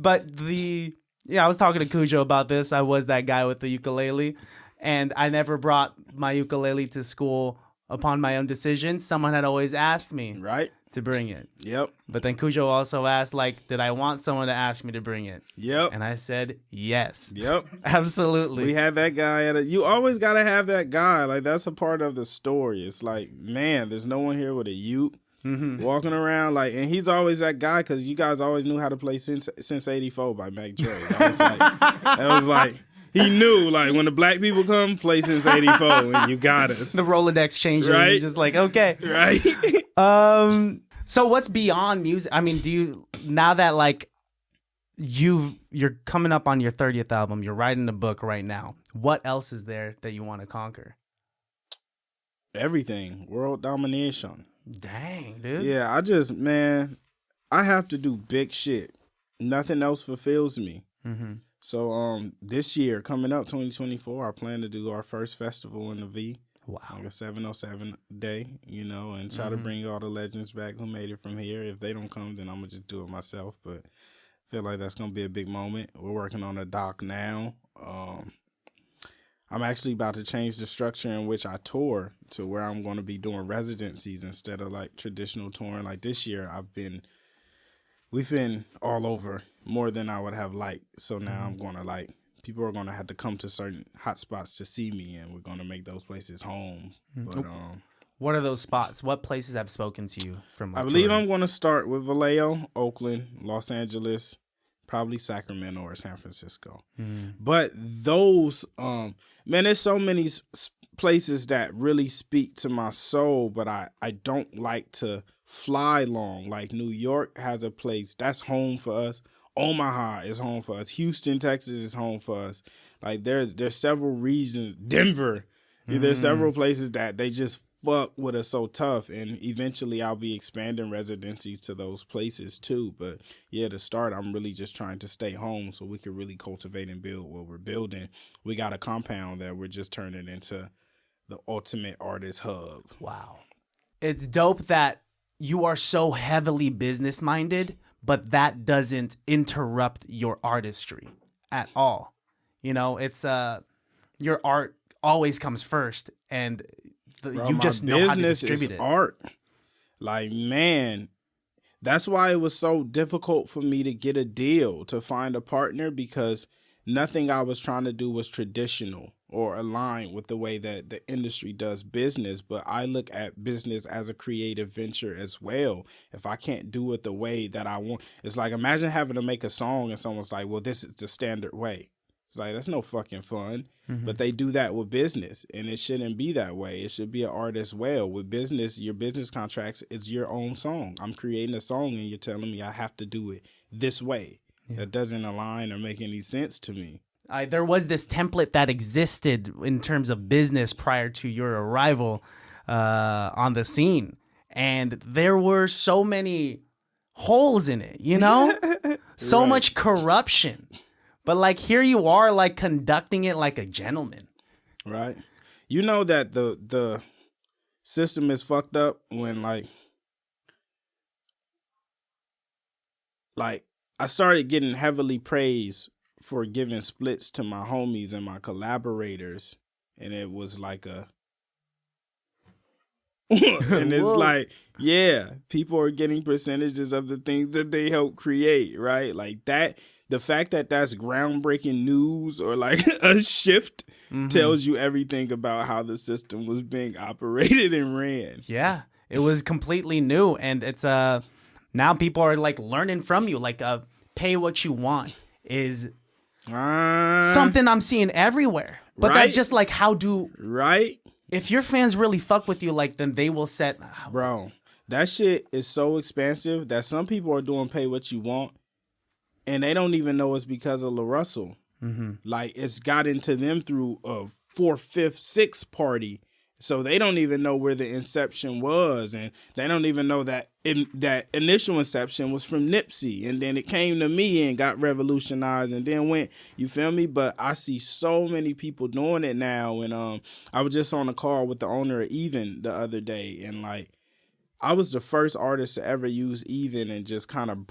But I was talking to Kujo about this. I was that guy with the ukulele, and I never brought my ukulele to school upon my own decision. Someone had always asked me to bring it. Yep. But then Kujo also asked, like, did I want someone to ask me to bring it? Yep. And I said, yes. Yep. Absolutely. We had that guy you always got to have that guy. Like, that's a part of the story. It's like, man, there's no one here with a uke. Mm-hmm. Walking around and he's always that guy because you guys always knew how to play Since 84 by Mac Dre. That was like he knew when the black people come, play Since 84 and you got us. The Rolodex changer, right? He's just like, okay, right. So what's beyond music? I mean, do you now that you're coming up on your 30th album, you're writing a book right now. What else is there that you want to conquer? Everything, world domination. Dang, dude. Yeah, I have to do big shit. Nothing else fulfills me. Mm-hmm. So this year, coming up, 2024, I plan to do our first festival in the V. Wow. Like a 707 day, and try to bring all the legends back who made it from here. If they don't come, then I'm going to just do it myself. But I feel like that's going to be a big moment. We're working on a doc now. I'm actually about to change the structure in which I tour to where I'm going to be doing residencies instead of traditional touring. Like this year, we've been all over more than I would have liked. So now I'm going to people are going to have to come to certain hot spots to see me, and we're going to make those places home. But what are those spots? What places have spoken to you from? I believe I'm going to start with Vallejo, Oakland, Los Angeles, probably Sacramento or San Francisco. But those, there's so many places that really speak to my soul, but I don't like to fly long. Like New York has a place that's home for us. Omaha is home for us. Houston, Texas is home for us. Like there's several regions. Denver, there's several places that they just fuck with us so tough, and eventually I'll be expanding residencies to those places too. But yeah, to start, I'm really just trying to stay home so we can really cultivate and build what we're building. We got a compound that we're just turning into the ultimate artist hub. Wow. It's dope that you are so heavily business minded, but that doesn't interrupt your artistry at all. It's your art always comes first, and you just know how to distribute it. Art. Like, man, that's why it was so difficult for me to get a deal, to find a partner, because nothing I was trying to do was traditional or aligned with the way that the industry does business. But I look at business as a creative venture as well. If I can't do it the way that I want, it's like, imagine having to make a song and someone's like, well, this is the standard way. It's like, that's no fucking fun. But they do that with business, and it shouldn't be that way. It should be an art as well. With business, your business contracts, it's your own song. I'm creating a song, and you're telling me I have to do it this way. Yeah. That doesn't align or make any sense to me. There was this template that existed in terms of business prior to your arrival on the scene, and there were so many holes in it, so much corruption. But here you are, conducting it like a gentleman. Right. You know that the system is fucked up when I started getting heavily praised for giving splits to my homies and my collaborators, and it was like a and it's like, yeah, people are getting percentages of the things that they help create, right? Like the fact that that's groundbreaking news or like a shift tells you everything about how the system was being operated and ran. Yeah, it was completely new, and it's now people are like learning from you. Like pay what you want is something I'm seeing everywhere. But that's just like if your fans really fuck with you, like then they will set. Bro, that shit is so expansive that some people are doing pay what you want, and they don't even know it's because of LaRussell. Like it's got into them through a 4th, 5th, 6th party. So they don't even know where the inception was, and they don't even know that that initial inception was from Nipsey, and then it came to me and got revolutionized, and then went. You feel me? But I see so many people doing it now, and I was just on a call with the owner of Even the other day, and like I was the first artist to ever use Even and just kind of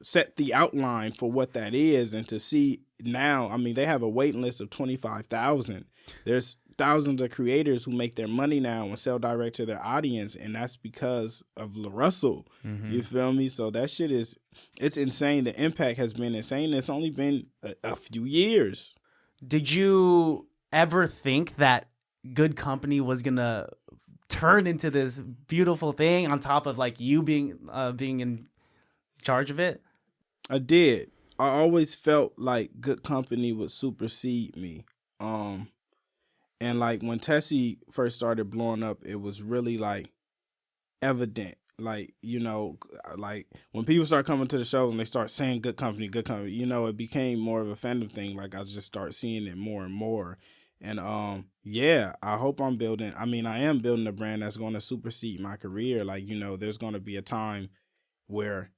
set the outline for what that is, and to see now, I mean, they have a waiting list of 25,000. There's thousands of creators who make their money now and sell direct to their audience, and that's because of LaRussell. You feel me? So that shit it's insane. The impact has been insane. It's only been a few years. Did you ever think that GoodCompenny was gonna turn into this beautiful thing on top of like you being in charge of it? I did. I always felt like GoodCompenny would supersede me. And like when Tessie first started blowing up, it was really like evident. Like, you know, like when people start coming to the shows and they start saying GoodCompenny, you know, it became more of a fandom thing. Like I just start seeing it more and more. And yeah, I hope I am building a brand that's going to supersede my career. Like, you know, there's going to be a time where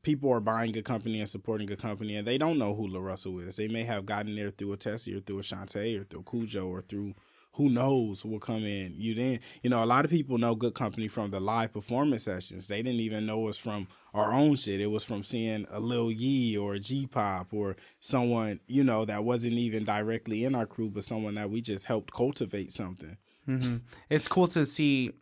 people are buying GoodCompenny and supporting GoodCompenny, and they don't know who LaRussell is. They may have gotten there through a Tessie or through a Shantae or through a Kujo or through who knows will come in. You know, a lot of people know GoodCompenny from the live performance sessions. They didn't even know us from our own shit. It was from seeing a Lil Yee or a G-Pop or someone, you know, that wasn't even directly in our crew, but someone that we just helped cultivate something. It's cool to see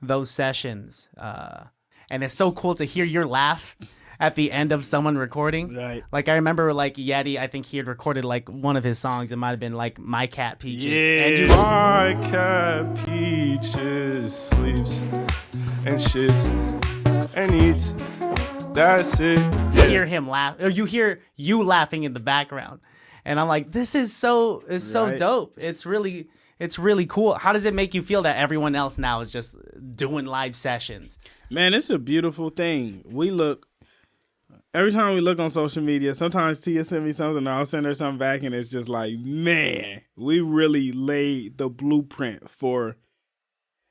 those sessions, and it's so cool to hear your laugh at the end of someone recording. Right. Like I remember like Yeti, I think he had recorded like one of his songs. It might have been like My Cat Peaches. Yeah. My cat Peaches sleeps and shits and eats. That's it. You hear him laugh, or you hear you laughing in the background. And I'm like, this is so dope. It's really cool. How does it make you feel that everyone else now is just doing live sessions? Man, it's a beautiful thing. Every time we look on social media, sometimes Tia send me something, and I'll send her something back, and it's just like, man, we really laid the blueprint for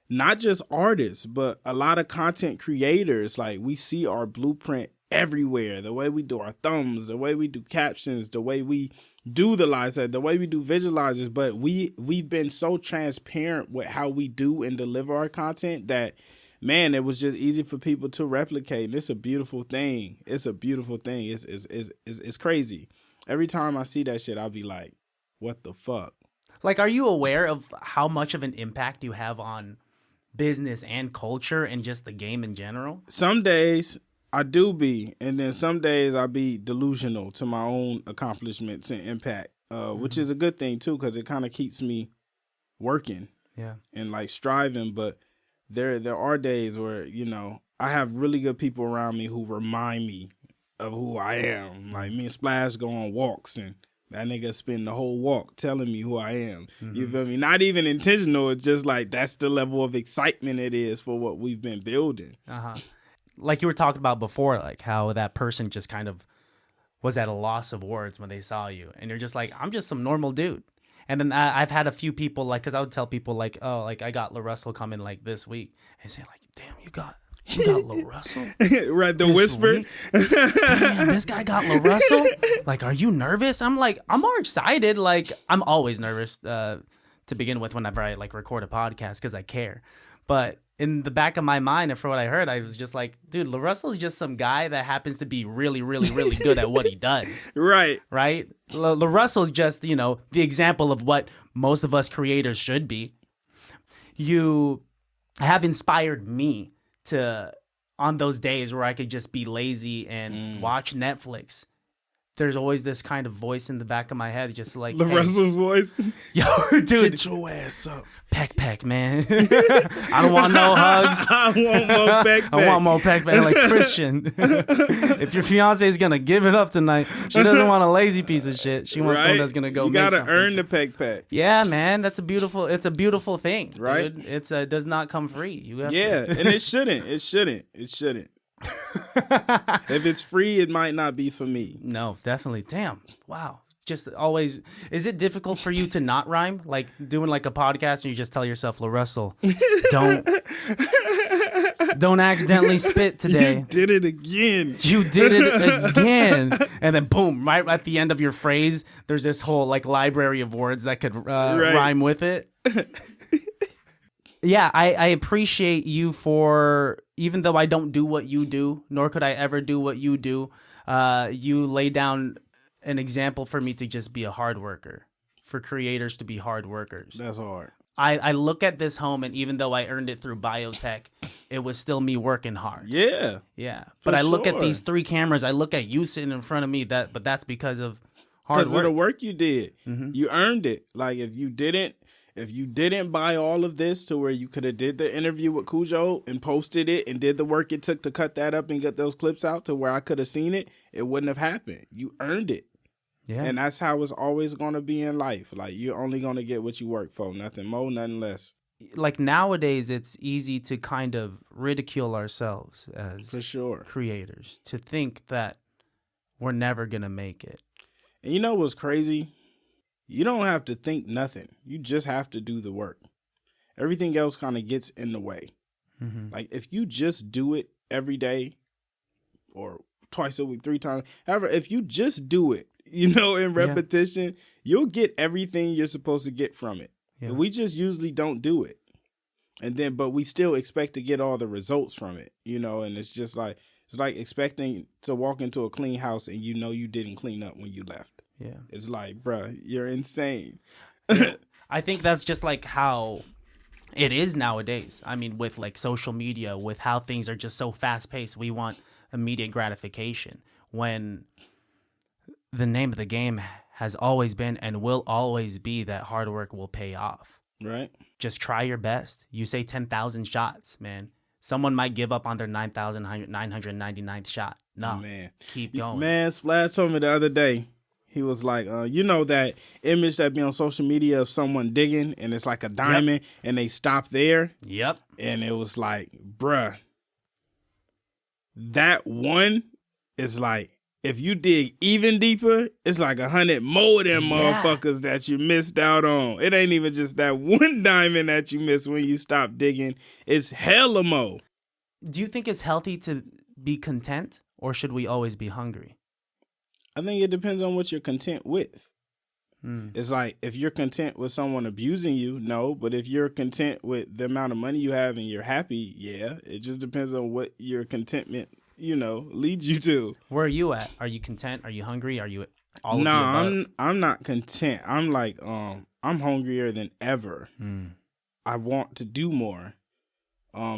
not just artists, but a lot of content creators. Like, we see our blueprint everywhere. The way we do our thumbs, the way we do captions, the way we do the live set, the way we do visualizers. But we've been so transparent with how we do and deliver our content that, man, it was just easy for people to replicate. And it's a beautiful thing. It's a beautiful thing. It's crazy. Every time I see that shit, I'll be like, what the fuck? Like, are you aware of how much of an impact you have on business and culture and just the game in general? Some days I do be, and then some days I be delusional to my own accomplishments and impact, which is a good thing too, because it kind of keeps me working and like striving. But there are days where, you know, I have really good people around me who remind me of who I am. Like me and Splash go on walks, and that nigga spend the whole walk telling me who I am. You feel me? Not even intentional. It's just like that's the level of excitement it is for what we've been building. Like you were talking about before, like how that person just kind of was at a loss of words when they saw you, and you're just like, I'm just some normal dude. And then I've had a few people, like, because I would tell people, like, oh, like, I got LaRussell coming, like, this week. And say, like, damn, you got LaRussell? Right, the whisper. Damn, this guy got LaRussell? Like, are you nervous? I'm like, I'm more excited. Like, I'm always nervous to begin with whenever I, like, record a podcast because I care. But in the back of my mind, and for what I heard, I was just like, dude, LaRussell's just some guy that happens to be really, really, really good at what he does. Right. Right? LaRussell's just, you know, the example of what most of us creators should be. You have inspired me to, on those days where I could just be lazy and watch Netflix, there's always this kind of voice in the back of my head, just like LaRussell's voice. Yo, dude, Get your ass up. peck, man. I don't want no hugs. I want more peck. I want more peck like Christian. If your fiance is gonna give it up tonight, she doesn't want a lazy piece of shit. She wants someone that's gonna go. You make gotta something. earn the peck. Yeah, man, it's a beautiful thing, right? Dude. It does not come free. You have and it shouldn't. It shouldn't. If it's free, it might not be for me. No, definitely. Damn. Wow. Just always. Is it difficult for you to not rhyme? Like doing like a podcast and you just tell yourself, LaRussell, don't accidentally spit today. You did it again. You did it again. And then boom, right at the end of your phrase, there's this whole like library of words that could rhyme with it. Yeah, I appreciate you for, even though I don't do what you do, nor could I ever do what you do, you lay down an example for me to just be a hard worker, for creators to be hard workers. That's hard. I look at this home, and even though I earned it through biotech, it was still me working hard. Yeah. Yeah. But I look at these 3 cameras, I look at you sitting in front of me, but that's because of hard work. Because of the work you did. Mm-hmm. You earned it. Like if you didn't buy all of this to where you could have did the interview with Kujo and posted it and did the work it took to cut that up and get those clips out to where I could have seen it, it wouldn't have happened. You earned it. Yeah. And that's how it's always going to be in life. Like you're only going to get what you work for. Nothing more, nothing less. Like nowadays, it's easy to kind of ridicule ourselves as For sure. creators, to think that we're never going to make it. And you know what's crazy? You don't have to think nothing. You just have to do the work. Everything else kind of gets in the way. Mm-hmm. Like if you just do it every day or twice a week, 3 times, however, if you just do it, in repetition, you'll get everything you're supposed to get from it. Yeah. We just usually don't do it. But we still expect to get all the results from it, and it's just like, it's like expecting to walk into a clean house and you didn't clean up when you left. Yeah. It's like, bruh, you're insane. I think that's just like how it is nowadays. I mean, with like social media, with how things are just so fast paced, we want immediate gratification when the name of the game has always been and will always be that hard work will pay off. Right. Just try your best. You say 10,000 shots, man. Someone might give up on their 9,999th shot. No, man. Keep going. Man, Splash told me the other day, he was like, that image that be on social media of someone digging and it's like a diamond and they stop there. Yep. And it was like, bruh, that one is like, if you dig even deeper, it's like 100 more of them motherfuckers that you missed out on. It ain't even just that one diamond that you missed when you stop digging. It's hella more. Do you think it's healthy to be content, or should we always be hungry? I think it depends on what you're content with. It's like, if you're content with someone abusing you, no. But if you're content with the amount of money you have and you're happy, yeah. It just depends on what your contentment leads you to. Where are you at? Are you content? Are you hungry? Are you all of the above? I'm not content. I'm like, I'm hungrier than ever. I want to do more,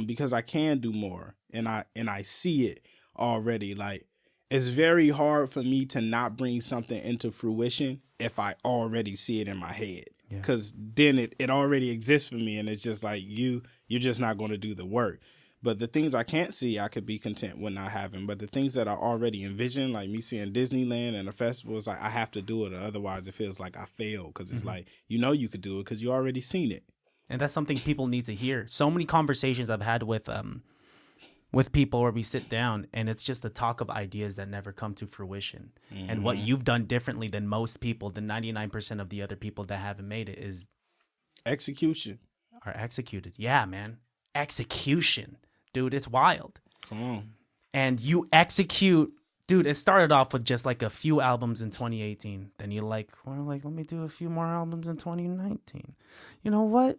because I can do more, and I see it already. Like, it's very hard for me to not bring something into fruition if I already see it in my head. Because then it already exists for me, and it's just like you're just not going to do the work. But the things I can't see, I could be content with not having. But the things that I already envision, like me seeing Disneyland and a festival, it's like I have to do it, or otherwise it feels like I failed. Because it's like, you could do it because you already seen it. And that's something people need to hear. So many conversations I've had with people where we sit down and it's just the talk of ideas that never come to fruition. And what you've done differently than most people, the 99% of the other people that haven't made it, is execution. Are executed. Yeah, man. Execution. Dude, it's wild. Come on. And you execute. Dude, it started off with just like a few albums in 2018. Then you're like, let me do a few more albums in 2019. You know what?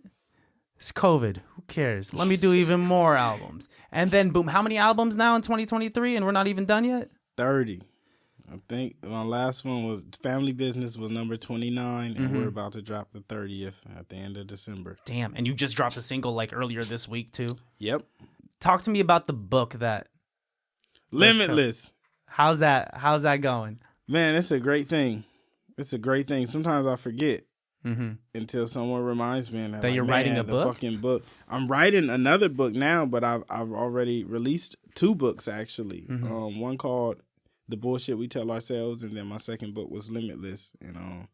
It's COVID. Who cares? Let me do even more albums. And then, boom, how many albums now in 2023? And we're not even done yet? 30. I think my last one was Family Business was number 29, and we're about to drop the 30th at the end of December. Damn. And you just dropped a single like earlier this week, too? Yep. Talk to me about the book that... Limitless. How's that going? Man, it's a great thing. It's a great thing. Sometimes I forget Mm-hmm. until someone reminds me That you're writing a book? Fucking book. I'm writing another book now, but I've already released 2 books actually. Mm-hmm. One called The Bullshit We Tell Ourselves, and then my second book was Limitless. And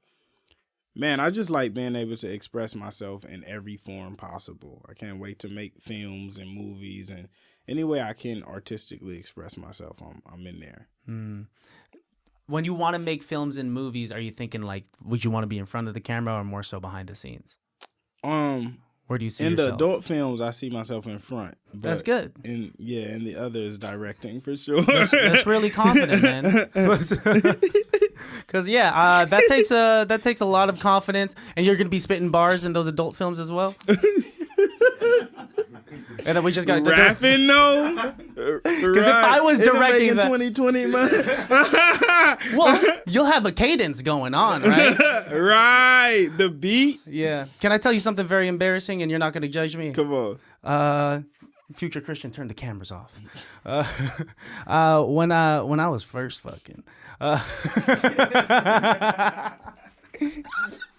man, I just like being able to express myself in every form possible. I can't wait to make films and movies, and any way I can artistically express myself, I'm in there. Mm. When you want to make films and movies, are you thinking like, would you want to be in front of the camera or more so behind the scenes? Where do you see yourself? In the adult films, I see myself in front. That's good. And the other is directing for sure. That's really confident, man. Because that takes a lot of confidence, and you're gonna be spitting bars in those adult films as well. And then we just got rapping, no. Because if I was directing that, 2020, man. well, you'll have a cadence going on, right? Right, the beat. Yeah. Can I tell you something very embarrassing, and you're not gonna judge me? Come on. Future Christian, turn the cameras off. When I was first fucking.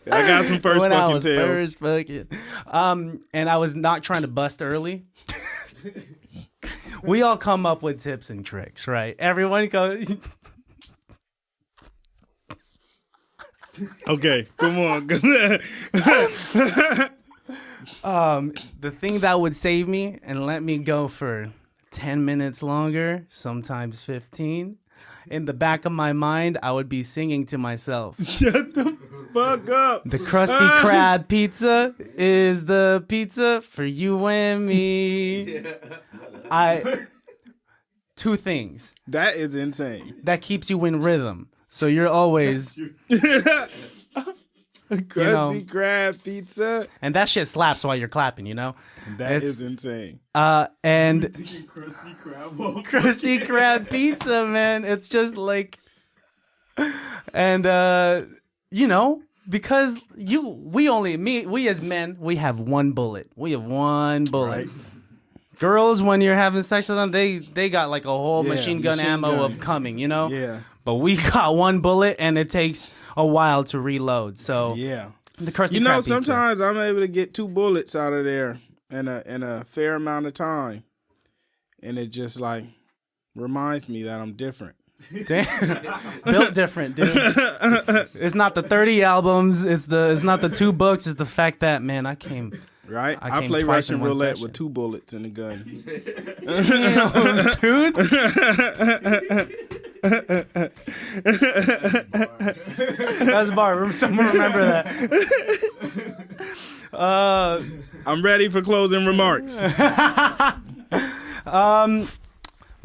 I got some first when fucking I was tales. First fucking. And I was not trying to bust early. We all come up with tips and tricks, right? Everyone goes. Okay, come on. The thing that would save me and let me go for 10 minutes longer, sometimes 15. In the back of my mind, I would be singing to myself. Shut the fuck up. The Krusty Crab pizza is the pizza for you and me. Two things. That is insane. That keeps you in rhythm. So you're always... Krusty Crab pizza. And that shit slaps while you're clapping, you know? That is insane. And Krusty Crab. Krusty Crab pizza, man. It's just like... And, because we as men, we have one bullet. We have one bullet. Right. Girls, when you're having sex with them, they got like a whole machine gun ammo of coming, you know? Yeah. But we got one bullet, and it takes a while to reload. So yeah, the Krusty Crab pizza. Sometimes I'm able to get 2 bullets out of there in a fair amount of time, and it just like reminds me that I'm different. Damn. Built different, dude. It's not the 30 albums. It's not the 2 books. It's the fact that, man, I came. Right, I play Russian roulette with 2 bullets in the gun. Damn, dude. That's a bar. Someone remember that. I'm ready for closing remarks.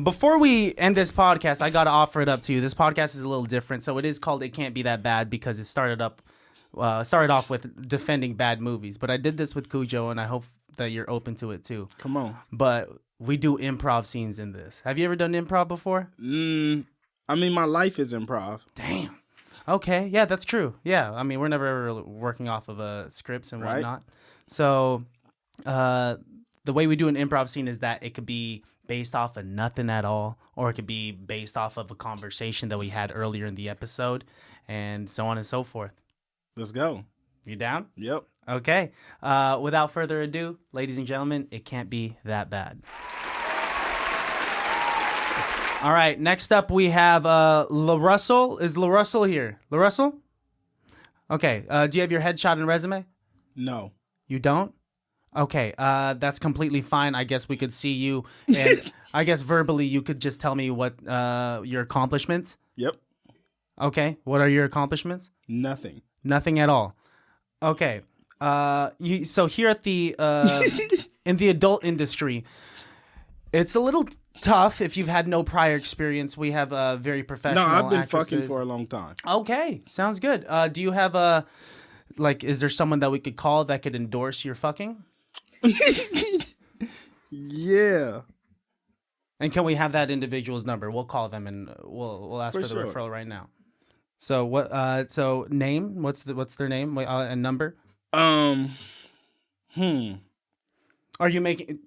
Before we end this podcast, I got to offer it up to you. This podcast is a little different. So it is called It Can't Be That Bad because it started off with defending bad movies. But I did this with Kujo, and I hope that you're open to it too. Come on. But we do improv scenes in this. Have you ever done improv before? I mean, my life is improv. Damn. Okay. Yeah, that's true. Yeah. I mean, we're never ever working off of scripts and whatnot. Right. So the way we do an improv scene is that it could be based off of nothing at all, or it could be based off of a conversation that we had earlier in the episode, and so on and so forth. Let's go. You down? Yep. Okay. Without further ado, ladies and gentlemen, It Can't Be That Bad. All right. Next up, we have LaRussell. Is LaRussell here? LaRussell? Okay. Do you have your headshot and resume? No. You don't? Okay. That's completely fine. I guess we could see you, and I guess verbally you could just tell me what your accomplishments. Yep. Okay. What are your accomplishments? Nothing. Nothing at all. Okay. So here at the in the adult industry, it's a little tough if you've had no prior experience. We have very professional. No, I've been actresses. fucking for a long time. Okay, sounds good. Do you have is there someone that we could call that could endorse your fucking? Yeah. And can we have that individual's number? We'll call them and we'll ask for the referral right now. So what? So name? What's their name? And number? Are you making?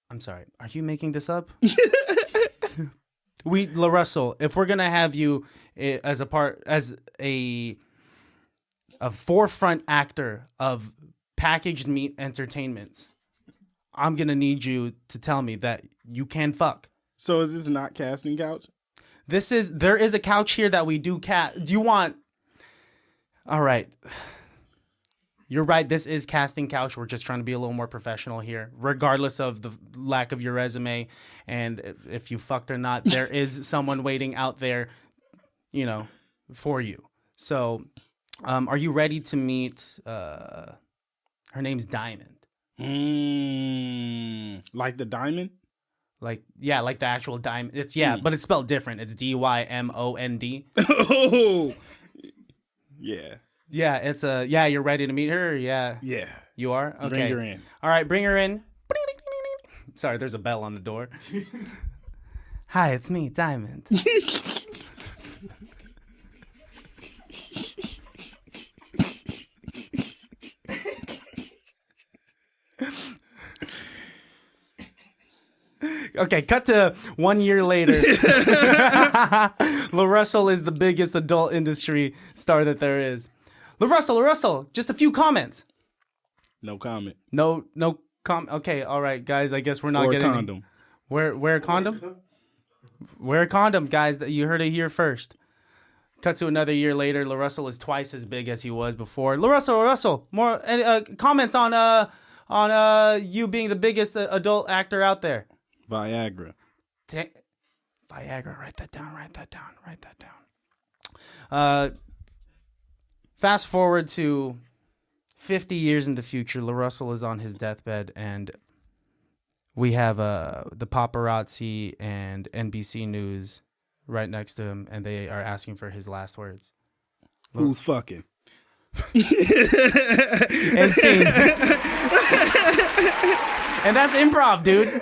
I'm sorry. Are you making this up? LaRussell, if we're gonna have you as a forefront actor of packaged meat entertainments, I'm gonna need you to tell me that you can fuck. So is this not casting couch? There is a couch here that we do do you want? All right. You're right. This is casting couch. We're just trying to be a little more professional here, regardless of the lack of your resume and if you fucked or not. There is someone waiting out there, for you. So, are you ready to meet? Her name's Diamond. Like the diamond? Like the actual diamond. It's but it's spelled different. It's Dymond. Oh, yeah. Yeah, it's you're ready to meet her? Yeah. Yeah. You are? Okay. Bring her in. All right, bring her in. Sorry, there's a bell on the door. Hi, it's me, Diamond. Okay, cut to 1 year later. LaRussell is the biggest adult industry star that there is. LaRussell, just a few comments. No comment. No comment. Okay, all right, guys. I guess we're not Or a getting condom. Wear a condom. Wear a condom, guys. That you heard it here first. Cut to another year later. LaRussell is twice as big as he was before. LaRussell, more comments on you being the biggest adult actor out there. Viagra. Viagra. Write that down. Fast forward to 50 years in the future. LaRussell is on his deathbed, and we have the paparazzi and NBC News right next to him, and they are asking for his last words. Who's fucking? And scene. And that's improv, dude.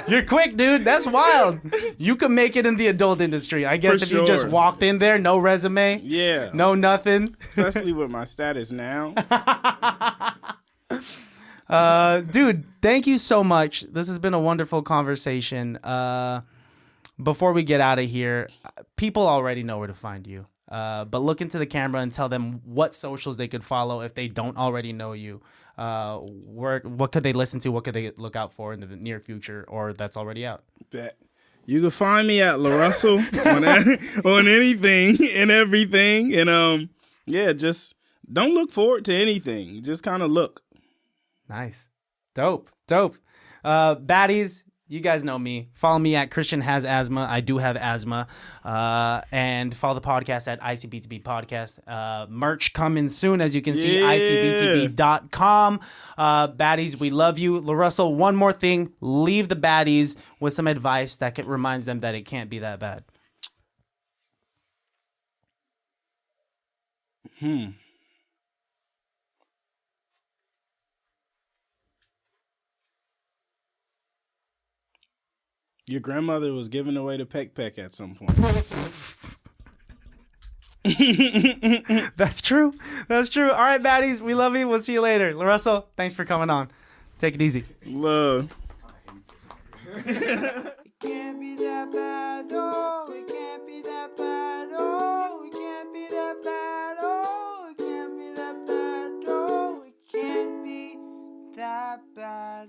You're quick, dude. That's wild. You could make it in the adult industry. I guess if you just walked in there, no resume. Yeah. No nothing. Especially with my status now. Dude, thank you so much. This has been a wonderful conversation. Before we get out of here, people already know where to find you. But look into the camera and tell them what socials they could follow if they don't already know you. What could they listen to? What could they look out for in the near future, or that's already out? Bet. You can find me at LaRussell on anything and everything. And just don't look forward to anything. Just kind of look. Nice. Dope. Baddies, you guys know me. Follow me at Christian Has Asthma. I do have asthma. And follow the podcast at ICBTB Podcast. Merch coming soon, as you can see, ICBTB.com. Baddies, we love you. LaRussell, one more thing. Leave the baddies with some advice that reminds them that it can't be that bad. Your grandmother was giving away the peck at some point. That's true. All right, baddies, we love you. We'll see you later. LaRussell, thanks for coming on. Take it easy. Love. It can't be that bad, oh, it can't be that bad, oh, it can't be that bad, oh, it can't be that bad, oh, it can't be that bad.